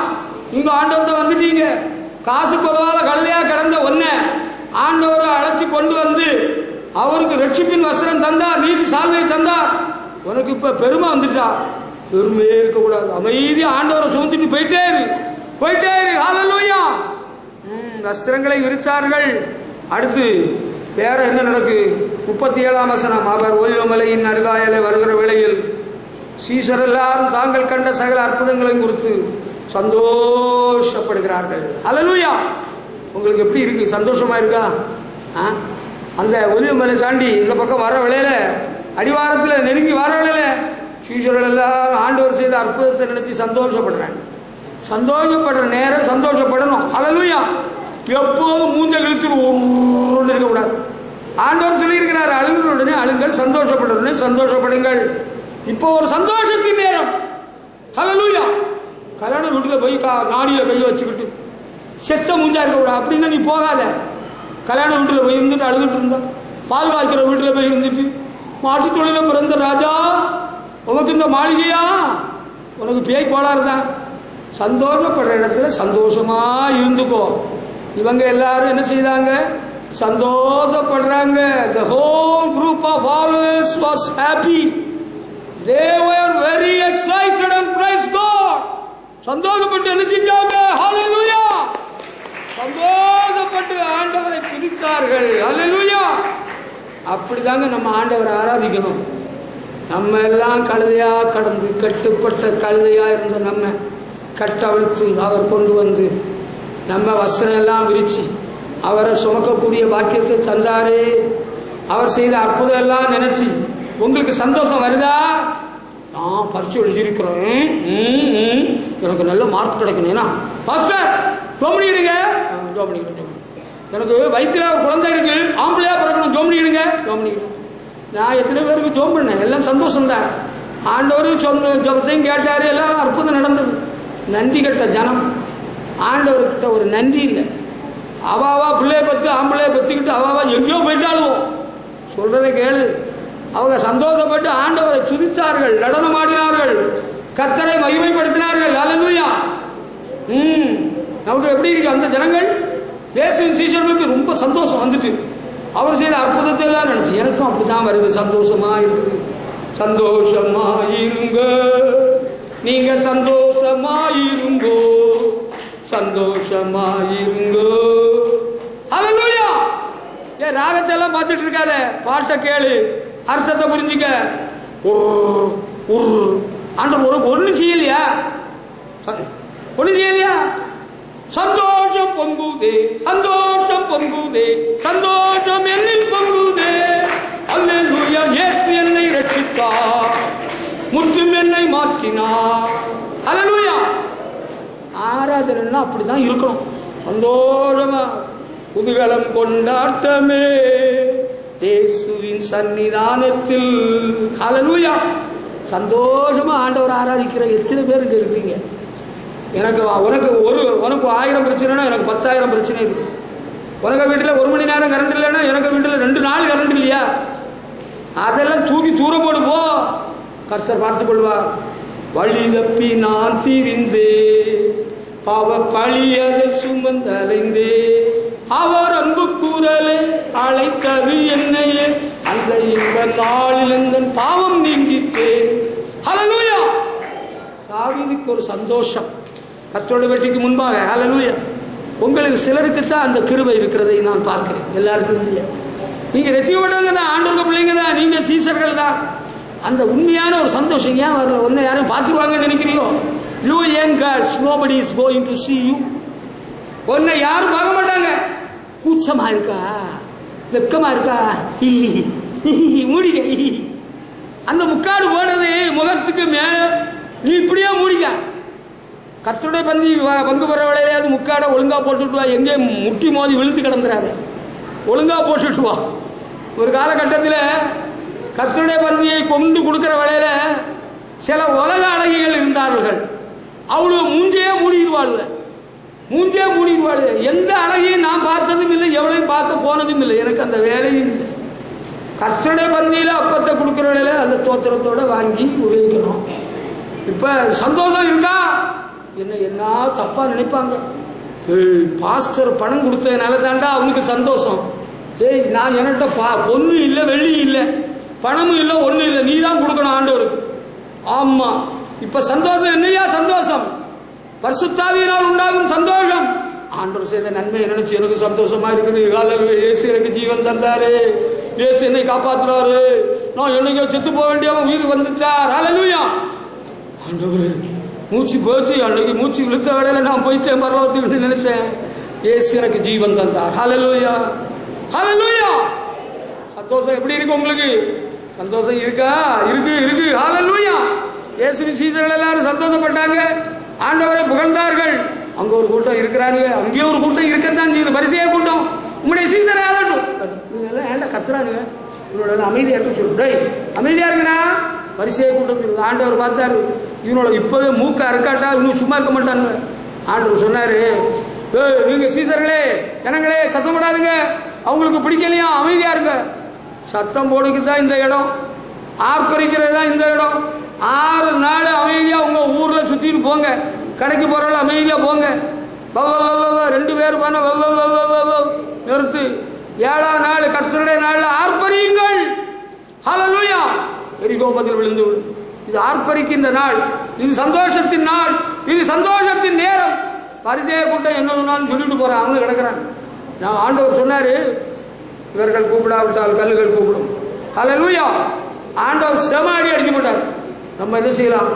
S1: நீங்க ஆண்டவர்கிட்ட வந்துட்டீங்க. காசுக்கு உதவாத கழுதையா கிடந்த ஒன்ன ஆண்டவரை அழைச்சி கொண்டு வந்து அவருக்கு ரட்சிப்பின் வஸ்திரம் தந்தார், நீதி சால்வை தந்தார். உனக்கு இப்ப பெருமை வந்துட்டா. பெருமையே இருக்கக்கூடாது. அமைதியா ஆண்டவரை சுமந்துட்டு போயிட்டே இரு, போயிட்டே இரு. ஹல்லேலூயா. வஸ்திரங்களை விரித்தார்கள். அடுத்து வேற என்ன நடக்கு? 37ஆம் வசனம். அவர் ஒலிவமலையின் அருகாயலை வருகிற வேளையில் சீசர் எல்லாரும் தாங்கள் கண்ட சகல அற்புதங்களையும் குறித்து சந்தோஷப்படுகிறார்கள். ஹல்லேலூயா. உங்களுக்கு எப்படி இருக்கு? சந்தோஷமா இருக்கா? அந்த ஒலிவமலை தாண்டி இந்த பக்கம் வர வேளையில, அடிவாரத்தில் நெருங்கி வர வேளையில சீசர்கள் எல்லாரும் ஆண்டவர் செய்த அற்புதத்தை நினைச்சு சந்தோஷப்படுறாங்க. சந்தோஷப்படுற நேரம் சந்தோஷப்படணும். ஹல்லேலூயா. எப்போதும் மூஞ்ச கழித்து இருக்க கூடாது. ஆண்டவர் சொல்லி இருக்கிறார், அழுகிற உடனே அழுங்கள், சந்தோஷப்பட உடனே சந்தோஷப்படுங்கள். இப்போ ஒரு சந்தோஷத்தின் நேரம். ஹல்லேலூயா. கல்யாண வீட்டுல போய் நாடியில கையை வச்சுக்கிட்டு செத்த மூஞ்சா இருக்க கூடாது. அப்படின்னா நீ போகாத. கல்யாண வீட்டுல போய் இருந்துட்டு அழுதுட்டு இருந்தா, பால் காய்க்கிற வீட்டுல போய் இருந்துட்டு, மாட்டு தொழில பிறந்த ராஜா உனக்கு இந்த மாளிகையா? உனக்கு பேய் கோளாறு தான். சந்தோஷப்படுற இடத்துல சந்தோஷமா இருந்துக்கோ. இவங்க எல்லாரும் என்ன செய்தாங்க? சந்தோஷப்படுறாங்க. The whole group of followers was happy. They were very excited and praised God. சந்தோஷப்பட்டு என்ன செஞ்சாங்க? ஹல்லேலூயா. சந்தோஷப்பட்டு ஆண்டவரை துதித்தார்கள். ஹல்லேலூயா. அப்படிதாங்க நம்ம ஆண்டவரை ஆராதிக்கணும். நம்ம எல்லாம் கழுதையா கடந்து கட்டுப்பட்ட கழுதையா இருந்த நம்ம கட்டவிழ்த்து அவர் கொண்டு வந்து நம்ம வஸ்திரம் எல்லாம் விரிச்சு அவரை சுமக்கக்கூடிய பாக்கியத்தை தந்தாரே. அவர் செய்த அற்புதம் எல்லாம் நினைச்சு உங்களுக்கு சந்தோஷம் வருதா? நான் பரிசு எழுதியிருக்கிறேன், எனக்கு நல்ல மார்க் கிடைக்கணும். பாஸ்டர் ஜோமனிடுங்க, எனக்கு வயிற்றுல ஒரு குழந்தை இருக்கு, ஆம்பளையா பிறக்கணும், ஜோமனிடுங்க. நான் எத்தனை பேருக்கு ஜோம் பண்ணேன், எல்லாம் சந்தோஷம் தான். ஆண்டவர் சொந்த ஜபத்தையும் கேட்டாரு, எல்லாம் அற்புதம் நடந்தது. நன்றி கட்ட ஜனம் ஆண்டவர்கிட்ட ஒரு நன்றி இல்லை. அவாவா பிள்ளைய பத்து ஆம்பளைய பத்துக்கிட்டு அவாவா எங்கேயோ போயிட்டாலும் சொல்றதை கேளு. அவங்க சந்தோஷப்பட்டு ஆண்டவரை துதித்தார்கள், நடனமாடினார்கள், கர்த்தரை மகிமைப்படுத்தினார்கள். அல்லேலூயா. நமக்கு எப்படி இருக்கு அந்த ஜனங்கள்? இயேசுவின் சீஷர்களுக்கு ரொம்ப சந்தோஷம் வந்துட்டு அவர் செய்த அற்புதத்தை எல்லாம் நினைச்சு எனக்கும் அப்படிதான் வருது. சந்தோஷமா இருக்குது. சந்தோஷமா இருங்க, நீங்க சந்தோஷமா இருங்கோ, சந்தோஷமா இருங்கோ. அல்லேலூயா. ஏன் ராகத்தை எல்லாம் பார்த்துட்டு இருக்காத, பாட்டை கேளு, அர்த்தத்தை புரிஞ்சுக்க. ஆண்டவர் ஒண்ணு செய்யலையா? ஒண்ணு செய்யலையா? சந்தோஷம் பொங்குதே, சந்தோஷம் பொங்குதே, சந்தோஷம் என்னில் பொங்குதே. அல்லேலூயா. இயேசு என்னை ரட்சித்தார், முற்றும் என்னை மாற்றினார். அல்லேலூயா. ஆராதனைன்னா அப்படிதான் இருக்கணும். சந்தோஷமா குதூகலம் கொண்டாட்டமே இயேசுவின் சன்னிதானத்தில். அல்லேலூயா. சந்தோஷமா ஆண்டவர் ஆராதிக்கிற எத்தனை பேர் இங்க இருக்கீங்க? உனக்கு 1000 பிரச்சனைனா எனக்கு 10,000 பிரச்சனை இருக்கு. உனக்கு வீட்டில் 1 மணி நேரம் கரண்ட் இல்லைன்னா எனக்கு வீட்டில் 2 நாள் கரண்ட் இல்லையா? அதெல்லாம் தூக்கி தூர போடு போ, கர்த்தர் பார்த்துக் கொள்வார். வழி தப்பி நான் திரிந்தே, பாவ பழியதை சுமந்தலைந்தே, அவர் அன்பு கூறலே அழைத்தது என்னையே, அந்த இந்த நாளில் இந்த பாவம் நீங்கிட்டே. ஹல்லேலூயா. தாவீதுக்கு ஒரு சந்தோஷம் கர்த்தருடைய வெற்றிக்கு முன்பாக. ஹல்லேலூயா. உங்களுக்கு சிலருக்குத்தான் அந்த கிருபை இருக்கிறதை நான் பார்க்கிறேன், எல்லாருக்கும் இல்லையா. நீங்க ரசிக்கப்பட்டவங்க தான், ஆண்டவங்க பிள்ளைங்க தான், நீங்க சீசர்கள் தான். அந்த உண்மையான ஒரு சந்தோஷம் ஏன் வரல? ஒன்னு யாரும் பார்த்துருவாங்கன்னு நினைக்கிறீங்களோ? You young girls, nobody is going to see you. ஒன்னை யாரும் பார்க்க மாட்டாங்க. கூச்சமா இருக்கா, வெக்கமா இருக்கா, மூடிக்க. அந்த முக்காடு போடுறது முகத்துக்கு மேல, நீ இப்படியே மூடிக்க. கர்த்தருடைய பங்கு பெற வேலையில முக்காடை ஒழுங்கா போட்டுட்டு வா. எங்கே முட்டி மோதி விழுத்து கிடந்துறாரு, ஒழுங்கா போட்டுட்டு வா. ஒரு காலகட்டத்தில் கர்த்தருடைய பந்தியை கொண்டு கொடுக்கிற வேலையில சில உலக அழகிகள் இருந்தார்கள். அவ்வளவு மூஞ்சையே மூடிடுவாள், மூஞ்சே மூடிடுவாள். எந்த அழகையும் நான் பார்த்ததும் இல்லை, எவ்வளவு பார்க்க போனதும் இல்லை. எனக்கு அந்த வேலையும் இல்லை. கர்த்தருடைய பந்தியில அப்பத்தை கொடுக்கிற வேலையில அந்த தோத்திரத்தோட வாங்கி உபயோகிக்கணும். இப்ப சந்தோஷம் இருக்கா? என்ன தப்பா நினைப்பாங்க. பாஸ்டர் பணம் கொடுத்ததுனால தாண்டா அவனுக்கு சந்தோஷம். நான் என்கிட்ட பொண்ணு இல்லை, வெள்ளி இல்லை, பணமும் இல்லை, ஒண்ணு இல்லை, நீ தான் கொடுக்கணும் ஆண்டவருக்கு. ஆமா. இப்ப சந்தோஷம் என்னையா? சந்தோஷம் பரிசுத்தாவியினால் உண்டாகும் சந்தோஷம். ஆண்டவர் செய்த நன்மையை நினைச்சு எனக்கு சந்தோஷமா இருக்குது. இயேசு எனக்கு ஜீவன் தந்தாரு, இயேசு என்னை காப்பாத்துறாரு, நான் என்னைக்கோ செத்து போக வேண்டியவன் உயிர் வந்துச்சார். ஹல்லேலூயா. ஆண்டவரே மூச்சு போச்சு, அன்னைக்கு மூச்சு இழுத்த வேலையில நான் போயிட்டேன் பரலோகத்துக்கு நினைச்சேன். இயேசு எனக்கு ஜீவன் தந்தார். ஹல்லேலூயா. ஹல்லேலூயா. சந்தோஷம் எப்படி இருக்கு உங்களுக்கு? சந்தோஷம் இருக்கா? இருக்கு, இருக்கு. ஹல்லேலூயா. இயேசுவின் சீசர்கள் எல்லாரும் சந்தோஷப்பட்டாங்க, ஆண்டவரை புகழ்ந்தார்கள். அங்க ஒரு கூட்டம் இருக்கிறாங்க, அங்கேயும் ஒரு கூட்டம் இருக்கத்தான் செய்யுது. பரிசேய கூட்டம் உங்களுடைய சீசரை ஆகட்டும். இதெல்லாம் ஏன்டா கத்துறாங்க? இவனோட அமைதியா இருக்க சொல்லு, அமைதியா இருக்குடா. பரிசேய கூட்டத்தில் ஆண்டவர் பார்த்தாரு, இவனோட இப்பவே மூக்க அறுக்காட்டா இவனு சும்மா இருக்க மாட்டானுங்க. ஆண்டவர் சொன்னாரு, நீங்க சீசர்களே, ஜனங்களே சத்தம் போடாதுங்க, அவங்களுக்கு பிடிக்கலையா, அமைதியா இருங்க. சத்தம் போடுக்குதான் இந்த இடம், ஆர்ப்பரிக்கிறது தான் இந்த இடம். 6 நாள் அமைதியா உங்க ஊர்ல சுத்திட்டு போங்க. கடைக்கு போறால அமைதியா போங்க. 2 பேர் போன நிறுத்து. 7ஆம் நாள் கர்த்தருடைய நாள் ஆர்ப்பரியுங்கள். ஹல்லேலூயா. எரிகோ பதில் விழுந்து விடும். இது ஆர்ப்பரிக்கின்ற நாள், இது சந்தோஷத்தின் நாள், இது சந்தோஷத்தின் நேரம். பரிசேய கூட்டம் என்ன சொன்னாலும் சொல்லிட்டு போறான், அவங்க கிடக்குறான். நான் ஆண்டவர் சொன்னாரு, இவர்கள் கூப்பிடாவிட்டால் கல்லுகள் கூப்பிடும். ஹல்லேலூயா. ஆண்டவர் செம அடி அடிச்சு போட்டார். நம்ம என்ன செய்யலாம்?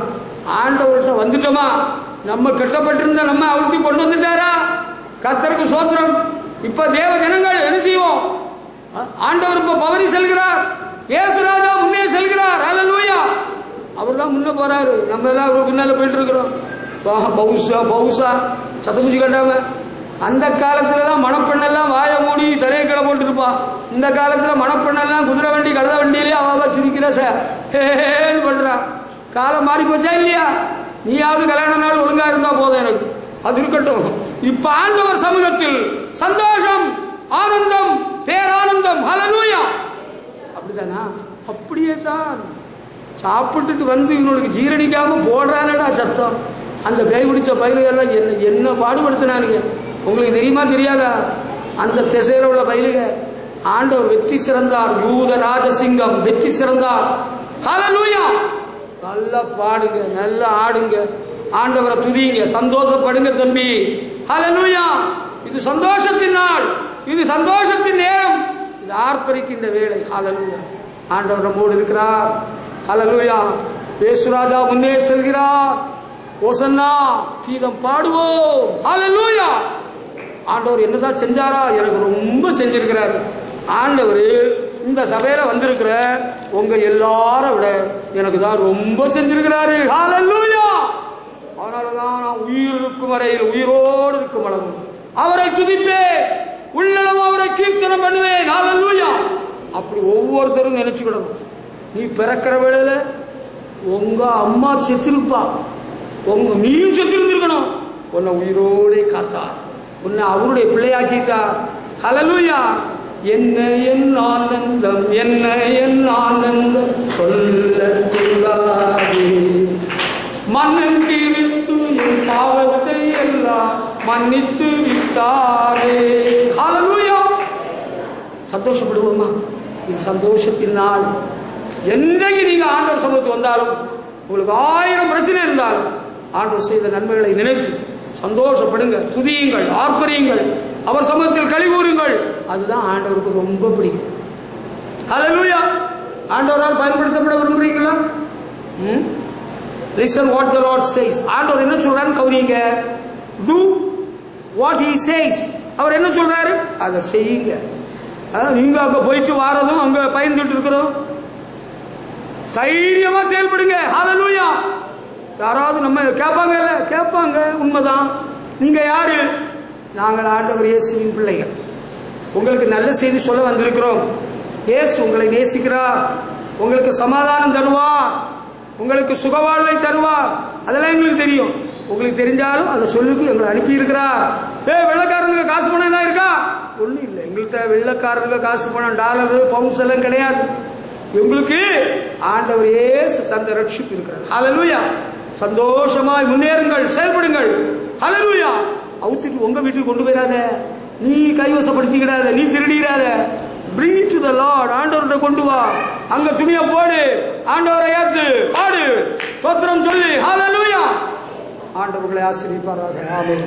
S1: ஆண்டவர்கிட்ட வந்துட்டோமா, நம்ம கட்டப்பட்டிருந்த நம்ம அழுத்தி கொண்டு வந்துட்டாரா? கர்த்தருக்கு சோத்திரம். இப்ப தேவ ஜனங்கள் என்ன செய்வோம்? ஆண்டவர் இப்ப பவனி செல்கிறார், இயேசுராஜா முன்னே செல்கிறார். ஹல்லேலூயா. அவர் தான் முன்ன போறாரு, நம்ம எல்லாம் அவருக்கு பின்னால போயிட்டு இருக்கிறோம். பவுசா சத்தமுச்சி கட்டாம. அந்த காலத்துலதான் மணப்பெண்ணெல்லாம் வாய மூடி தரையை கிளை போட்டு இருப்பா. இந்த காலத்துல மணப்பெண்ணெல்லாம் குதிரை வண்டி கழுத வண்டியிலே அவ சிரிக்கிற பண்றா. காலம் மாறி போச்சா இல்லையா? நீயாவது கல்யாண நாள் ஒழுங்கா இருந்தா போதும், எனக்கு அது இருக்கட்டும். இப்ப ஆண்டவர் சமூகத்தில் சந்தோஷம், ஆனந்தம், பேரானந்தம். ஹல்லேலூயா. அப்படிதானா? அப்படியே தான். சாப்பிட்டுட்டு வந்து இவனுக்கு ஜீரணிக்காம போடுறானடா சத்தம். அந்த பேய் பிடிச்ச பயிலுகள்லாம் என்ன பாடுபடுத்தினானுங்க உங்களுக்கு தெரியுமா தெரியாதா? அந்த திசையில உள்ள பயிலுக ஆண்டவர் வெற்றி சிறந்தார். யூத ராஜசிங்கம் வெற்றி சிறந்தார். ஹல்லேலூயா. நல்லா பாடுங்க, நல்லா ஆடுங்க, ஆண்டவரை துதிங்க, சந்தோஷப்படுங்க தம்பி. ஹல்லேலூயா. இது சந்தோஷத்தின் நாள், இது சந்தோஷத்தின் நேரம், இது ஆர்ப்பரிக்கின்ற வேலை. ஹல்லேலூயா. ஆண்டவர் நம்மோடு இருக்கிறார். ஹல்லேலூயா. இயேசுராஜா முன்னே செல்கிறார். ஓசன்னா கீதம் பாடுவோம். ஹல்லேலூயா. ஆண்டவர் என்னதான் செஞ்சாரா? எனக்கு ரொம்ப செஞ்சிருக்கிறாரு. ஆண்டவர் இந்த சபையில வந்திருக்கிற உங்க எல்லாரை விட எனக்கு தான் ரொம்ப செஞ்சிருக்கிறாரு. ஹல்லேலூயா. அதனாலதான் நான் உயிர் இருக்கும் வரையில், உயிரோடு இருக்கும் அளவு அவரை துதிப்பேன், உள்ளளவு அவரை கீர்த்தனம் பண்ணுவேன். ஹல்லேலூயா. அப்படி ஒவ்வொருத்தரும் நினைச்சுக்கிடணும். நீ பிறக்கிற வேளையில உங்க அம்மா செத்திருப்பா, நீயும் செத்திருந்திருக்கணும். உன்னை உயிரோடே காத்தார், உன்னை அவருடைய பிள்ளையாக்கிட்டார். ஹல்லேலூயா. என்ன என் ஆனந்தம், என்ன என் ஆனந்தம் சொல்லக்கூடாது. மன்னன் கிறிஸ்து என் பாவத்தை எல்லாம் மன்னித்து விட்டாரே. ஹல்லேலூயா. சந்தோஷப்படுவோமா? இது சந்தோஷத்தின் நாள். என்றைக்கு நீங்க ஆண்டவர் சமூகத்துக்கு வந்தாலும், உங்களுக்கு 1000 பிரச்சனை இருந்தாலும், ஆண்டவர் செய்த நன்மைகளை நினைத்து சந்தோஷப்படுங்க, துதியுங்கள், ஆர்ப்பரியுங்கள், அவர் சமூகத்தில் களி கூறுங்கள். அதுதான் ஆண்டவருக்கு ரொம்ப பிடிக்கும். ஹல்லேலூயா. ஆண்டவரால் பயன்படுத்தப்பட விரும்புறீங்களா? Listen what the Lord says. ஆண்டவர் என்ன சொல்றாருன்னு கவனிங்க. Do what he says. அவர் என்ன சொல்றாரு அதை செய்யுங்க. நீங்க அங்க போயிட்டு வாரதும், அங்க பயந்துட்டு இருக்கிறதும், தைரியமா செயல்படுங்க. ஹல்லேலூயா. யாராவது நம்ம கேட்பாங்கல்ல, கேட்பாங்க, உண்மைதான். நீங்க யாரு? நாங்கள் ஆண்டவர் இயேசுவின் பிள்ளைகள், உங்களுக்கு நல்ல செய்தி சொல்ல வந்திருக்கிறோம். இயேசு உங்களை நேசிக்கிறார், உங்களுக்கு சமாதானம் தருவார், உங்களுக்கு சுகவாழ்வை தருவார். அதெல்லாம் எங்களுக்கு தெரியும். உங்களுக்கு தெரிஞ்சாலும் அதை சொல்லுக்கு எங்களை அனுப்பி இருக்கிறார். வெள்ளக்காரனுக்கு காசு பணம் தான் இருக்கா? ஒன்றும் இல்லை. எங்கள்கிட்ட வெள்ளக்காரனுக்கு காசு பணம், டாலரு, பவுன்ஸ் எல்லாம் கிடையாது. எங்களுக்கு ஆண்டவர் இயேசு தந்த ரட்சிப்பு இருக்கிறது. ஹல்லேலூயா. சந்தோஷமாய் முன்னேறுங்கள், செயல்படுங்கள். ஹல்லேலூயா. அவுத்துட்டு உங்க வீட்டுக்கு கொண்டு போயிடாத, நீ கைவசப்படுத்திக்கிடாத, நீ திருடிடாத. Bring it to the Lord. ஆண்டவர்கிட்ட கொண்டு வா, அங்க துணியை போடு, ஆண்டவரை ஏத்து, பாடு, ஸ்தோத்திரம் சொல்லி. ஹல்லேலூயா. ஆண்டவர்களை ஆசீர்வதிப்பாராக. ஆமென்.